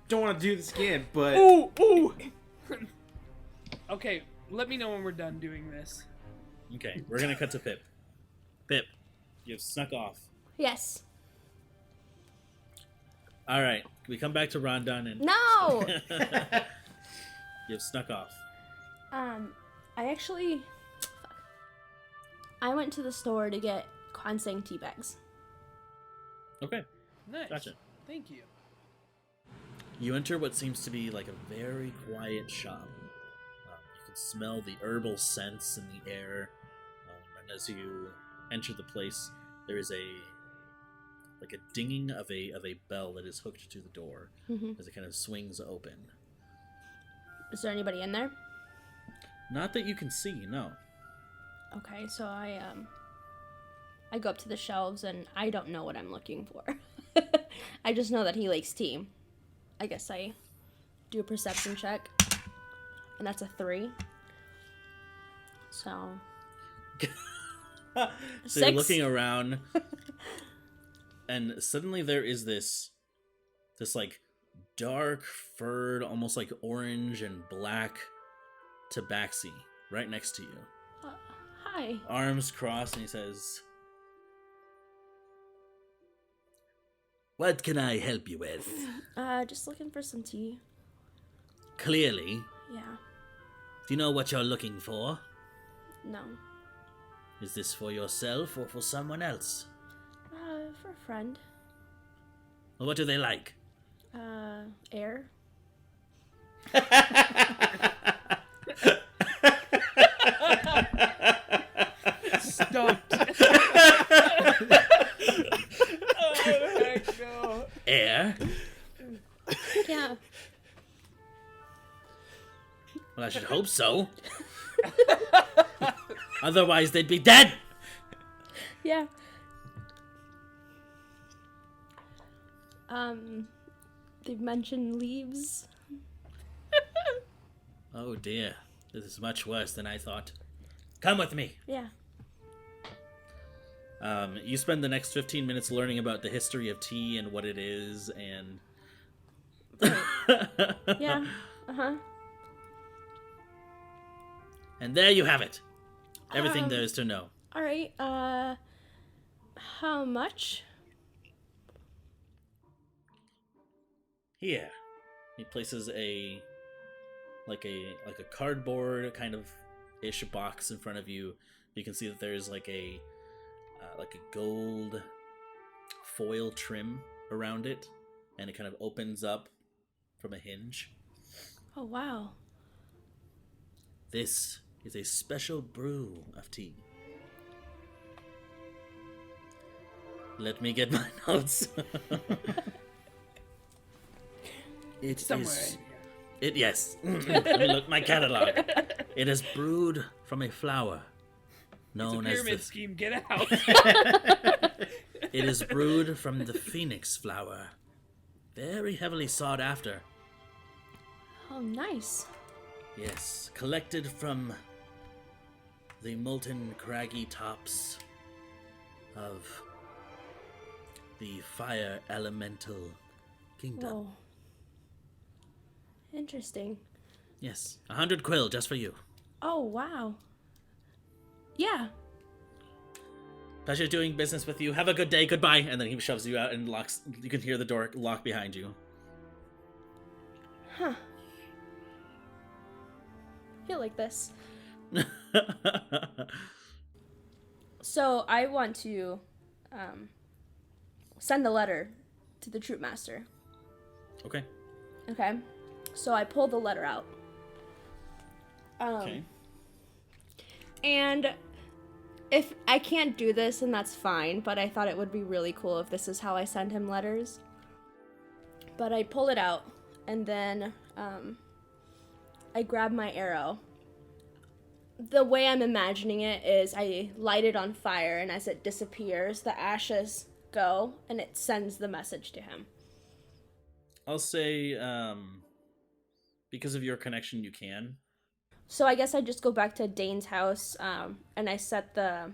Don't want to do this again, but... Ooh! Okay, let me know when we're done doing this. Okay, we're gonna cut to Pip. Pip, you've snuck off. Yes. All right, we come back to Rondon and No! you've snuck off. I actually... I went to the store to get Kwansang tea bags. Okay, Nice. gotcha. Thank you. You enter what seems to be like a very quiet shop. You can smell the herbal scents in the air, and as you enter the place, there is a dinging of a bell that is hooked to the door as it kind of swings open. Is there anybody in there? Not that you can see, no. Okay, so I go up to the shelves and I don't know what I'm looking for. I just know that he likes tea. I guess I do a perception check, and that's a 3. So So 6. you're looking around, and suddenly there is this like dark furred, almost like orange and black tabaxi right next to you. Hi. Arms crossed, and he says, "What can I help you with?" Just looking for some tea. Clearly. Yeah. Do you know what you're looking for? No. Is this for yourself or for someone else? For a friend. Well, what do they like? Air. Stumped. Oh, heck no. Air? Yeah. Well, I should hope so. Otherwise, they'd be dead! Yeah. They've mentioned leaves. Oh dear, this is much worse than I thought. Come with me. Yeah. You spend the next 15 minutes learning about the history of tea and what it is, and... Yeah. Uh-huh. And there you have it. Everything there is to know. Alright, how much? Here. He places a cardboard kind of ish box in front of you. You can see that there's like a gold foil trim around it, and it kind of opens up from a hinge. Oh, wow. This is a special brew of tea. Let me get my notes. It Somewhere is. in here. Yes. Let me look my catalog. It is brewed from a flower It's a known as pyramid the. scheme. Get out. It is brewed from the phoenix flower. Very heavily sought after. Oh, nice. Yes, collected from the molten craggy tops of the fire elemental kingdom. Whoa. Interesting. Yes, 100 quill just for you. Oh, wow. Yeah. Pleasure doing business with you. Have a good day. Goodbye. And then he shoves you out and locks. You can hear the door lock behind you. Huh. Feel like this. So I want to send a letter to the troop master. Okay. Okay. So I pull the letter out. Okay. And if I can't do this, then that's fine, but I thought it would be really cool if this is how I send him letters. But I pull it out, and then I grab my arrow, the way I'm imagining it is I light it on fire, and as it disappears, the ashes go, and it sends the message to him. I'll say, because of your connection, you can. So I guess I just go back to Dane's house, and I set the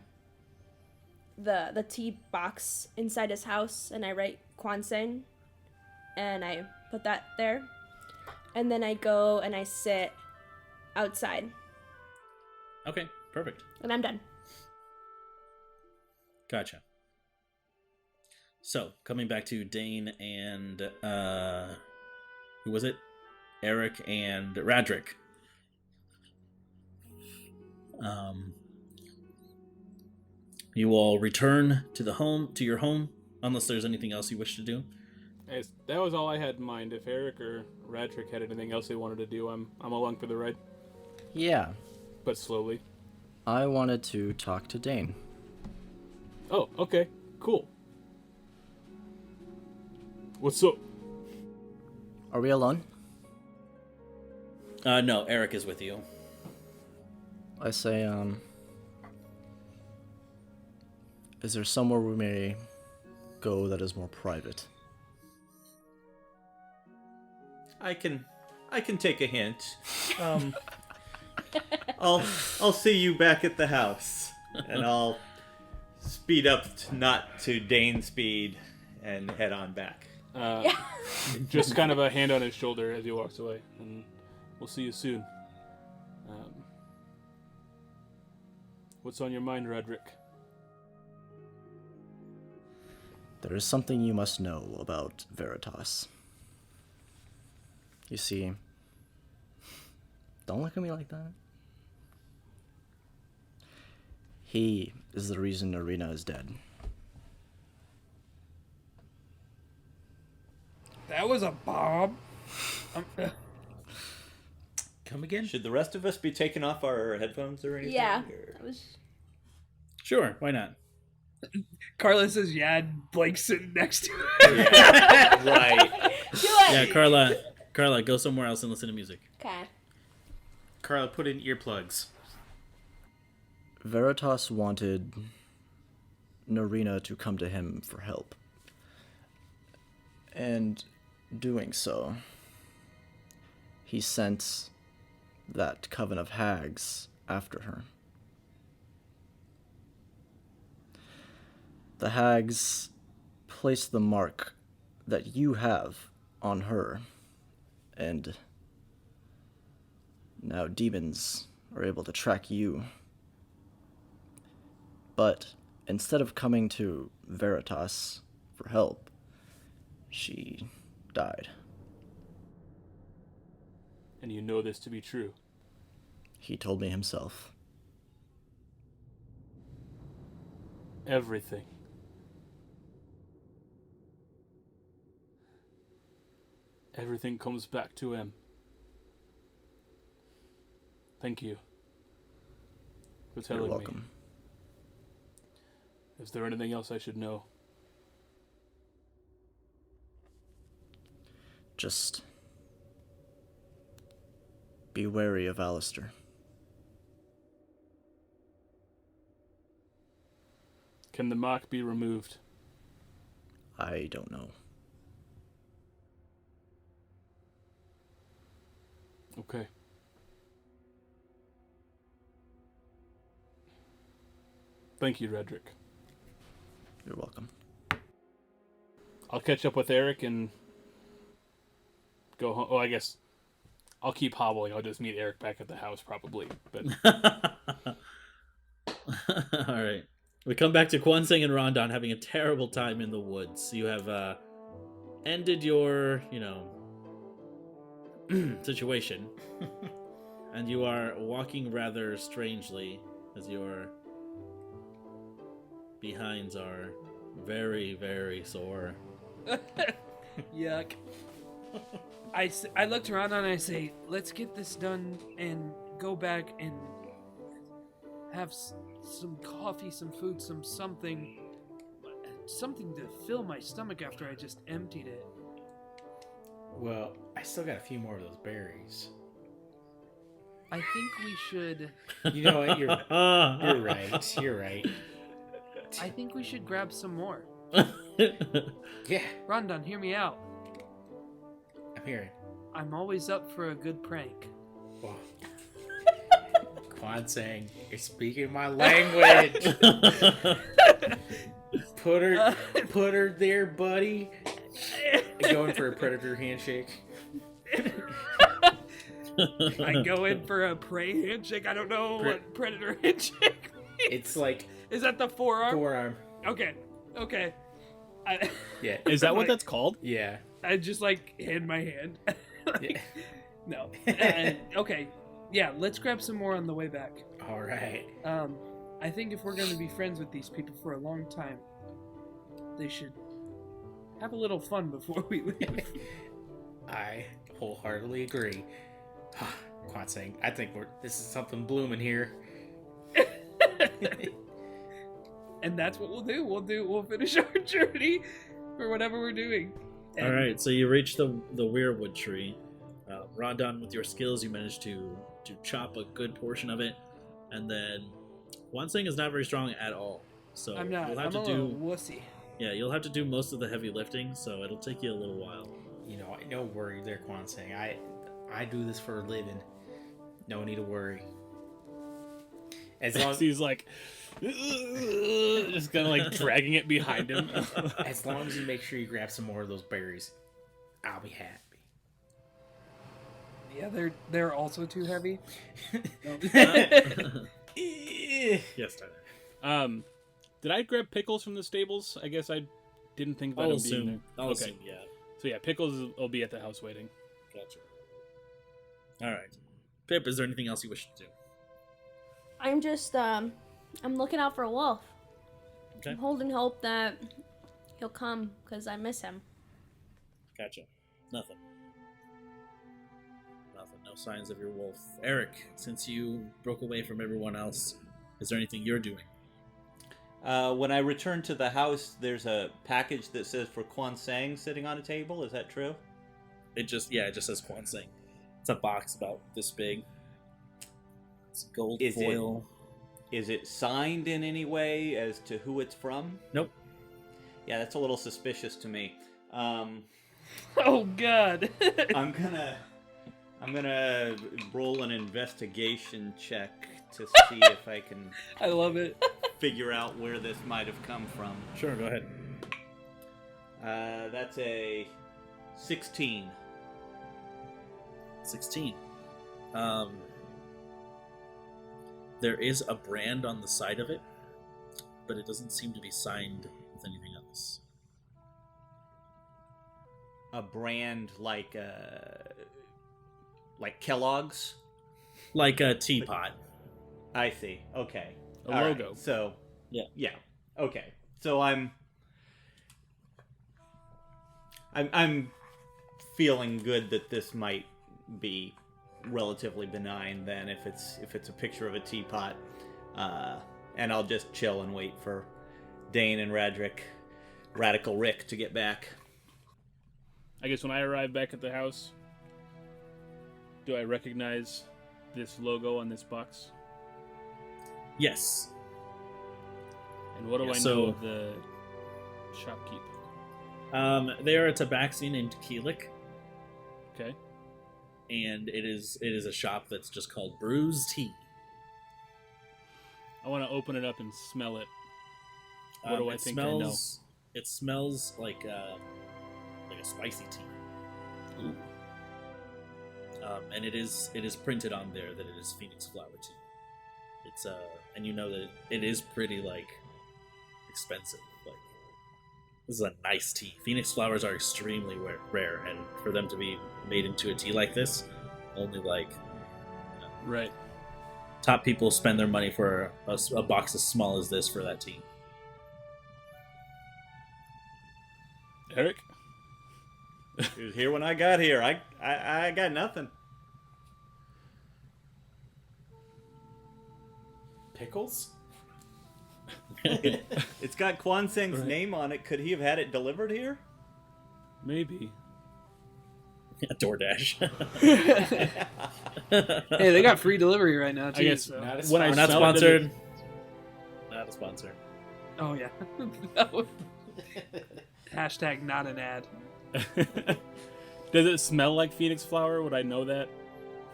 tea box inside his house, and I write Kwanseng, and I put that there, and then I go and I sit outside, Okay, perfect. and I'm done. Gotcha. So, coming back to Dane and, who was it? Eric and Raedric. You all return to your home, unless there's anything else you wish to do. That was all I had in mind. If Eric or Raedric had anything else they wanted to do, I'm along for the ride, Yeah, but slowly. I wanted to talk to Dane. Oh, okay, cool. What's up? Are we alone? No, Eric is with you. I say, is there somewhere we may go that is more private? I can take a hint. I'll see you back at the house, and I'll speed up not to Dane's speed and head on back. Just kind of a hand on his shoulder as he walks away, and we'll see you soon. What's on your mind, Raedric? There is something you must know about Veritas. You see, don't look at me like that. He is the reason Arena is dead. That was a bomb. Come again? Should the rest of us be taking off our headphones or anything? Yeah, or- that was. Sure, why not? Carla says, yeah, and Blake's sitting next to her. Yeah, right. Do it. Yeah, Carla, go somewhere else and listen to music. Okay. Carla, put in earplugs. Veritas wanted Narina to come to him for help. And doing so, he sent that coven of hags after her. The hags placed the mark that you have on her, and now demons are able to track you. But instead of coming to Veritas for help, she died. And you know this to be true. He told me himself. Everything. Everything comes back to him. Thank you for telling You're welcome. me. Is there anything else I should know? Just be wary of Alistair. Can the mark be removed? I don't know. Okay. Thank you, Raedric. You're welcome. I'll catch up with Eric and go home. Oh, I guess I'll keep hobbling. I'll just meet Eric back at the house, probably. But All right. We come back to Kwanseng and Rondon having a terrible time in the woods. You have ended your, situation. And you are walking rather strangely as your behinds are very, very sore. Yuck. I looked around and I say, let's get this done and go back and have some coffee, some food, something to fill my stomach after I just emptied it. Well, I still got a few more of those berries. I think we should. You know what? You're right. You're right. I think we should grab some more. Yeah, Rondon, hear me out. I'm hearing. I'm always up for a good prank. Whoa. Quan saying, "You're speaking my language." Put her there, buddy. Going for a predator handshake. I go in for a prey handshake. I don't know what predator handshake means. It's like Is that the forearm? forearm. Okay. Yeah. Is that what Like- that's called? Yeah. I just like hand my hand. Yeah. No. Okay. Yeah, let's grab some more on the way back. All right. I think if we're going to be friends with these people for a long time, they should have a little fun before we leave. I wholeheartedly agree. Quan saying, "I think this is something blooming here." And that's what we'll do. We'll finish our journey for whatever we're doing. All right, so you reach the weirwood tree. Rondon, with your skills, you manage to chop a good portion of it, and then Wansing is not very strong at all. So I'm not. You'll have I'm a to little do. wussy. Yeah, you'll have to do most of the heavy lifting, so it'll take you a little while. You know, no worry there, Quan saying. I do this for a living. No need to worry. As long as, He's like, just kind of like dragging it behind him. as long as you make sure you grab some more of those berries, I'll be happy. Yeah, they're also too heavy. Yes, Tyler. Did I grab pickles from the stables? I guess I didn't think about I'll them being assume. there. I'll Okay. assume, yeah. So yeah, pickles will be at the house waiting. Gotcha. All right. Pip, is there anything else you wish to do? I'm just I'm looking out for Wolf. Okay. I'm holding hope that he'll come because I miss him. Gotcha. Nothing. No signs of your wolf. Eric, since you broke away from everyone else, is there anything you're doing? When I return to the house, there's a package that says for Quan Sang sitting on a table. Is that true? It just says Kwansing. It's a box about this big. It's gold Is it- foil. Is it signed in any way as to who it's from? Nope. Yeah, that's a little suspicious to me. Oh God. I'm gonna roll an investigation check to see if I can I love it. figure out where this might have come from. Sure, go ahead. That's a 16. 16. There is a brand on the side of it, but it doesn't seem to be signed with anything else. A brand like Kellogg's. Like a teapot. I see. Okay. A All right. logo. So Yeah. Okay. So I'm feeling good that this might be relatively benign then if it's a picture of a teapot, and I'll just chill and wait for Dane and Radical Rick to get back. I guess when I arrive back at the house, do I recognize this logo on this box? Yes. And what do Yeah, I so- know of the shopkeep? They are a tabaxi named Keelik, Okay. and it is a shop that's just called Brews Tea. I want to open it up and smell it. What do I it think I know? smells, It smells like a spicy tea. Ooh. And it is printed on there that it is Phoenix flower tea. It's and you know that it is pretty expensive. This is a nice tea. Phoenix flowers are extremely rare, and for them to be made into a tea like this, only Right. top people spend their money for a box as small as this for that tea. Eric? He was here when I got here. I got nothing. Pickles? It's got Quan Seng's Right. name on it. Could he have had it delivered here? Maybe. DoorDash. Hey, they got free delivery right now too. I guess so. when I We're not smell it, sponsored. Not a sponsor. Oh yeah. That was- Hashtag not an ad. Does it smell like phoenix flower? Would I know that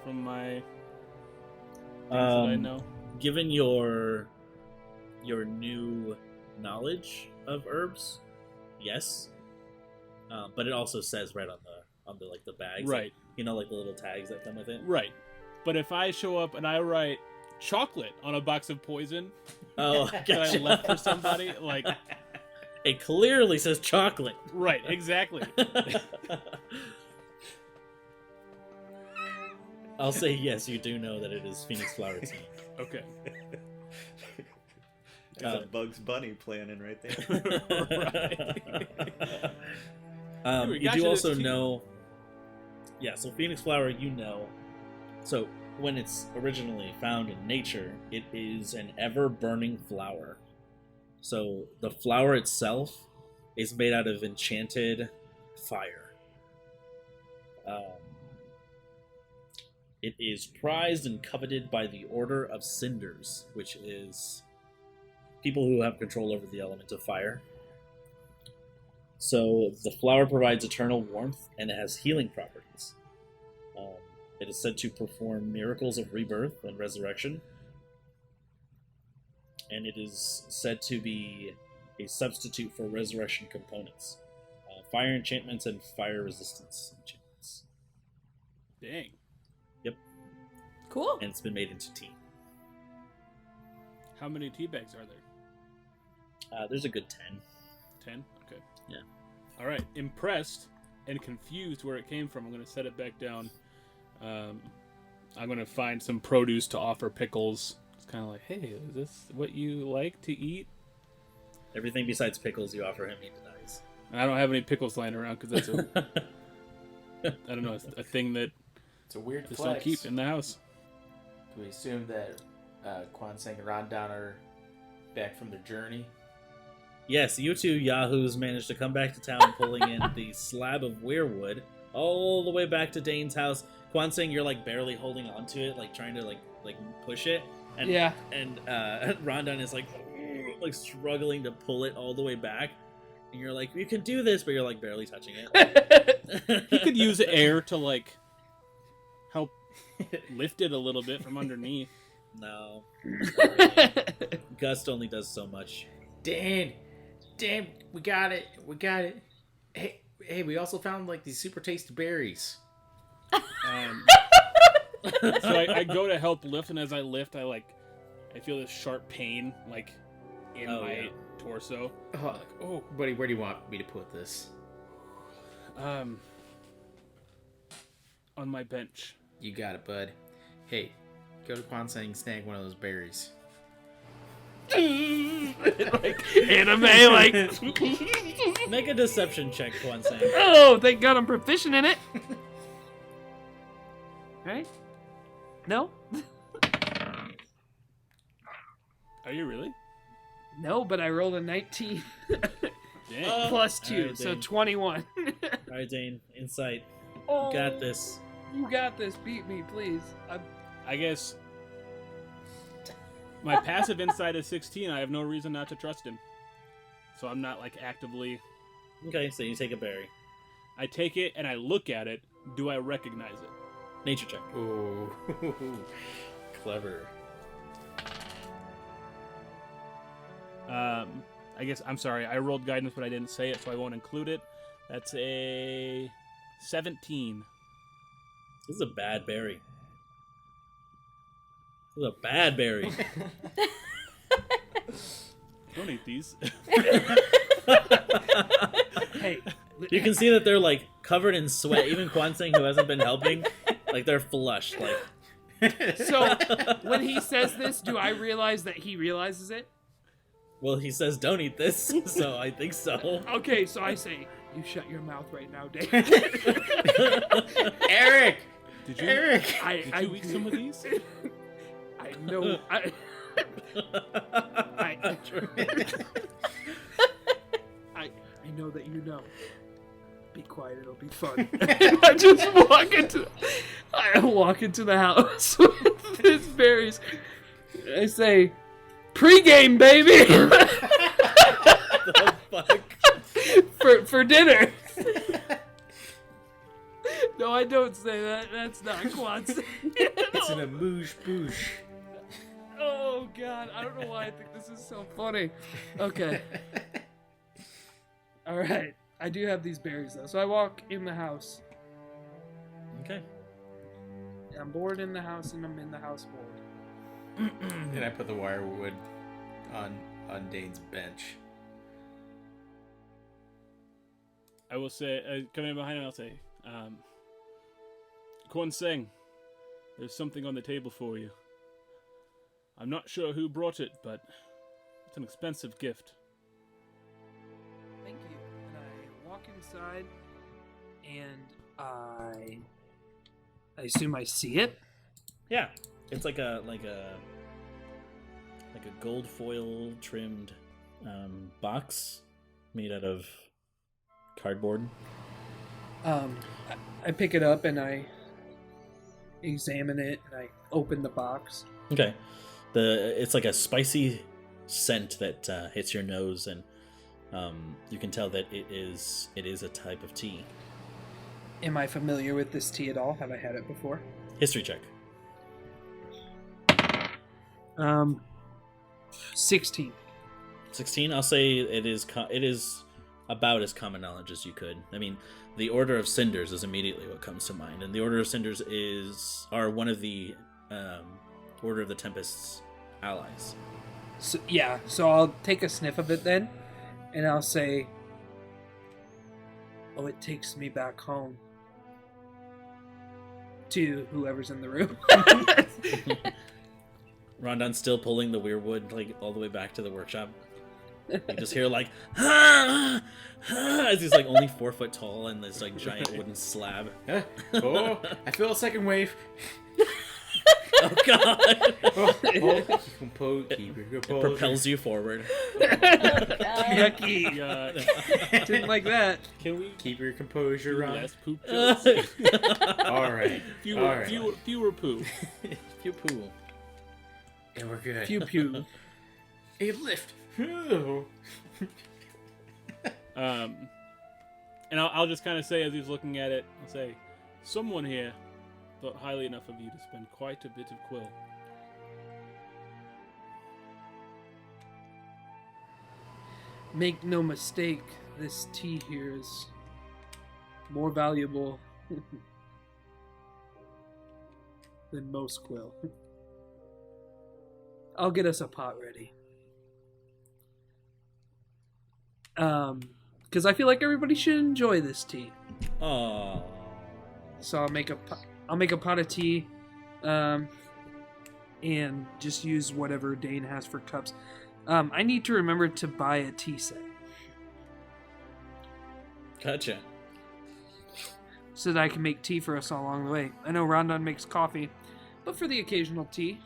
from my things that I know? Given your new knowledge of herbs, yes. But it also says right on the like the bags, Right. like, you know, like the little tags that come with it. Right. But if I show up and I write chocolate on a box of poison Oh, that I gotcha. left for somebody, like, It clearly says chocolate. right, exactly. I'll say yes. You do know that it is Phoenix flower tea. Okay. There's a Bugs Bunny planning right there. We You got do you also this tea. know. Yeah, so Phoenix flower, you know. So when it's originally found in nature, it is an ever-burning flower. So the flower itself is made out of enchanted fire. It is prized and coveted by the Order of Cinders, which is people who have control over the element of fire. So the flower provides eternal warmth and it has healing properties. It is said to perform miracles of rebirth and resurrection. And it is said to be a substitute for resurrection components. Fire enchantments and fire resistance enchantments. Dang. Cool. And it's been made into tea. How many tea bags are there? There's a good 10. 10? Okay. Yeah. All right. Impressed and confused where it came from. I'm going to set it back down. I'm going to find some produce to offer Pickles. It's kind of like, hey, is this what you like to eat? Everything besides pickles you offer him, he denies. I don't have any pickles lying around because that's a, I don't know, a thing that It's a weird just flex. don't keep in the house. Do we assume that Kwansang and Rondown are back from their journey? Yes, you two yahoos managed to come back to town pulling in the slab of weirwood all the way back to Dane's house. Kwansang, you're like barely holding onto it, like trying to like push it. And, Yeah. And Rondown is like struggling to pull it all the way back. And you're like, you can do this, but you're like barely touching it. He could use air to like help lift it a little bit from underneath. No. Gust only does so much. Dan, we got it. Hey, we also found like these super tasty berries. So I go to help lift, and as I lift, I feel this sharp pain like in my torso. Oh, buddy, where do you want me to put this? On my bench. You got it, bud. Hey, go to Kwansang and snag one of those berries. Anime, like. Make a deception check, Kwansang. Oh, thank God I'm proficient in it. Right? No? Are you really? No, but I rolled a 19 Dang. plus 2, Alright, so Dane. 21. Alright, Dane, insight. Oh, You got this. You got this. Beat me, please. I guess my passive insight is 16. I have no reason not to trust him. So I'm not like actively. Okay, so you take a berry. I take it and I look at it. Do I recognize it? Nature check. Ooh, clever. I guess I'm sorry. I rolled guidance, but I didn't say it, so I won't include it. That's a 17. This is a bad berry. This is a bad berry. Don't eat these. Hey. You can see that they're like covered in sweat. Even Kwansang, who hasn't been helping, like they're flushed. Like, So, when he says this, do I realize that he realizes it? well, he says don't eat this, so I think so. Okay, so I say, you shut your mouth right now, Dave. Eric! Did you? Eric! Did you eat some of these? I know. I know that you know. Be quiet, it'll be fun. And I walk into the house with these berries. I say, pre-game, baby! The fuck? for dinner. No, I don't say that. That's not quad. It's an amuse bouche. Oh god, I don't know why I think this is so funny. Okay. Alright. I do have these berries though. So I walk in the house. Okay. I'm bored in the house and I'm in the house bored. And I put the wire wood on Dane's bench. I will say, coming in behind him, I'll say, Kwon Seng, there's something on the table for you. I'm not sure who brought it, but it's an expensive gift. Thank you. And I walk inside and I assume I see it. Yeah, it's like a gold foil trimmed box made out of cardboard. I pick it up and I examine it and I open the box. Okay, it's like a spicy scent that hits your nose, and you can tell that it is a type of tea. Am I familiar with this tea at all? Have I had it before? History check. 16. 16. I'll say it is about as common knowledge as you could. I mean, the Order of Cinders is immediately what comes to mind, and the Order of Cinders are one of the Order of the Tempest's allies. So I'll take a sniff of it then, and I'll say, "Oh, it takes me back home." To whoever's in the room. Rondon's still pulling the weirwood like all the way back to the workshop. You just hear like as he's like only 4 foot tall and this like giant wooden slab. Oh, I feel a second wave. Oh god! Keep your It composure. propels you forward. Yucky. Didn't like that. Can we Keep your composure, Ron. Less poop jokes. All right. Fewer, All right. fewer poo. Pew poo. And we're good. Pew pew. A lift. And I'll just kind of say as he's looking at it, I'll say, someone here thought highly enough of you to spend quite a bit of quill. Make no mistake, this tea here is more valuable than most quill. I'll get us a pot ready. Because I feel like everybody should enjoy this tea. Oh. So I'll make a pot of tea, and just use whatever Dane has for cups. I need to remember to buy a tea set Gotcha. so that I can make tea for us all along the way. I know Rondon makes coffee, but for the occasional tea.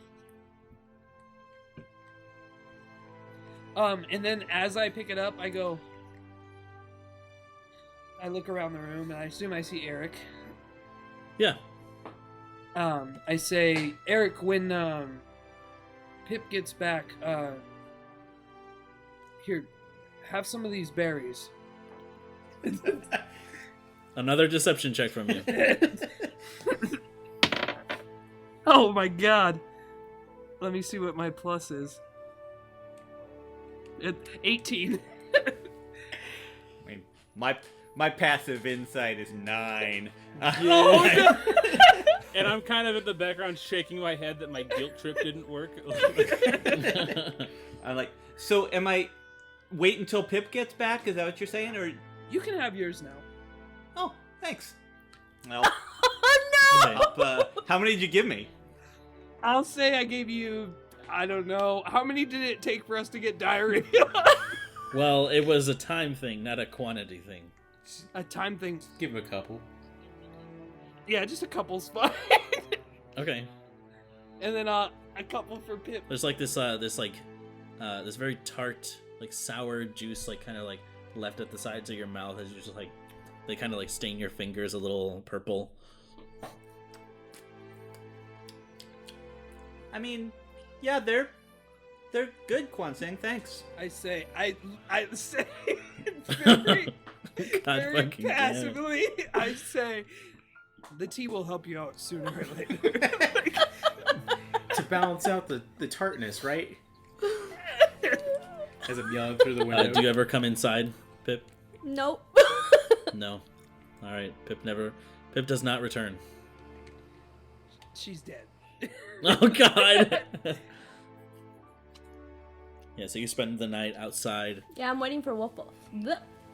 And then as I pick it up, I look around the room, and I assume I see Eric. Yeah. I say, Eric, when Pip gets back, here, have some of these berries. Another deception check from you. Oh my god. Let me see what my plus is. 18. I mean, my passive insight is 9. Oh, And I'm kind of in the background shaking my head that my guilt trip didn't work. I'm like, so am I... Wait until Pip gets back? Is that what you're saying? Or... You can have yours now. Oh, thanks. Well, Okay. how many did you give me? I'll say I gave you, I don't know, how many did it take for us to get diarrhea? Well, it was a time thing, not a quantity thing. A time thing. Give him a couple. Yeah, just a couple's fine. Okay. And then a couple for Pip. There's like this this very tart, like sour juice, like kind of like left at the sides of your mouth as you just like They kind of like stain your fingers a little purple. I mean, yeah, they're good, Kwansang. Thanks. I say very, God very fucking damn. passively. I say the tea will help you out sooner or later. To balance out the tartness, right? As I'm yelling through the window. Do you ever come inside, Pip? Nope. No. All right, Pip does not return. She's dead. Oh God. Yeah, so you spend the night outside. Yeah, I'm waiting for Wolf.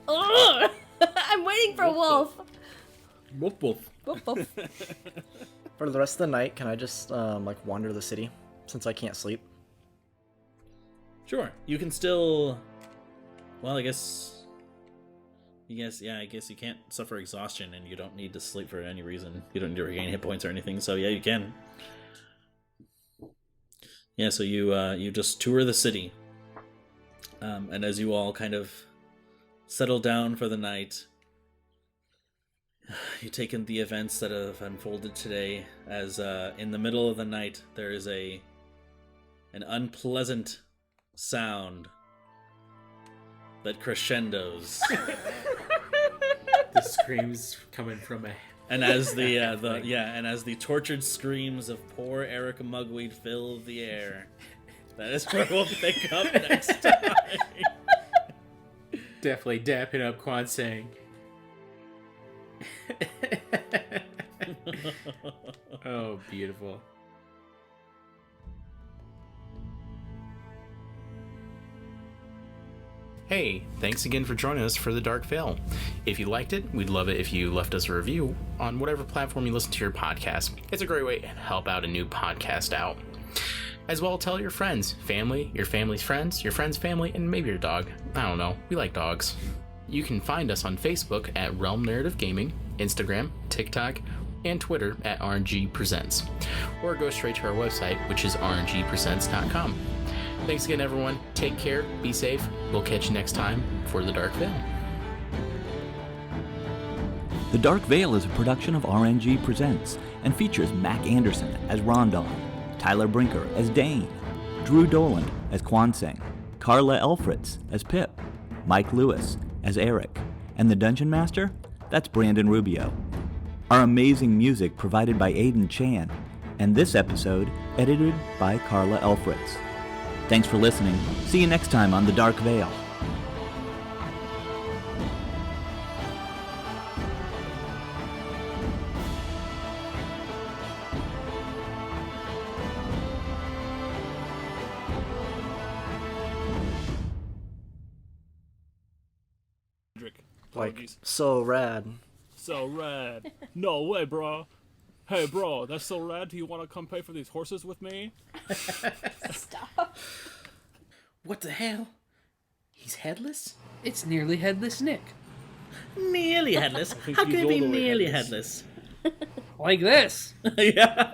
Ugh! I'm waiting for Wolf. Woof woof. Wolf, wolf. For the rest of the night, can I just like wander the city since I can't sleep? Sure. You can still. Well, I guess you can't suffer exhaustion, and you don't need to sleep for any reason. You don't need to regain hit points or anything. So yeah, you can. Yeah, so you just tour the city, and as you all kind of settle down for the night, you take in the events that have unfolded today. As in the middle of the night, there is an unpleasant sound that crescendos. The screams coming from a... And as the tortured screams of poor Eric Mugweed fill the air, that is where we'll pick up next time. Definitely dapping up Kwansang. Oh, beautiful. Hey, thanks again for joining us for The Dark Veil. If you liked it, we'd love it if you left us a review on whatever platform you listen to your podcast. It's a great way to help out a new podcast out. As well, tell your friends, family, your family's friends, your friend's family, and maybe your dog. I don't know, we like dogs. You can find us on Facebook at Realm Narrative Gaming, Instagram, TikTok, and Twitter at RNG Presents. Or go straight to our website, which is rngpresents.com. Thanks again, everyone. Take care, be safe. We'll catch you next time for The Dark Veil. The Dark Veil is a production of RNG Presents and features Mac Anderson as Rondon, Tyler Brinker as Dane, Drew Doland as Kwansang, Carla Elfritz as Pip, Mike Lewis as Eric, and the Dungeon Master? That's Brandon Rubio. Our amazing music provided by Aiden Chan, and this episode edited by Carla Elfritz. Thanks for listening. See you next time on The Dark Veil. Like, Apologies. so rad. So rad. No way, bro. Hey, bro, that's so rad. Do you want to come pay for these horses with me? Stop. What the hell? He's headless? It's nearly headless Nick. Nearly headless. think How he's can it be all the way nearly headless. headless? Like this. Yeah.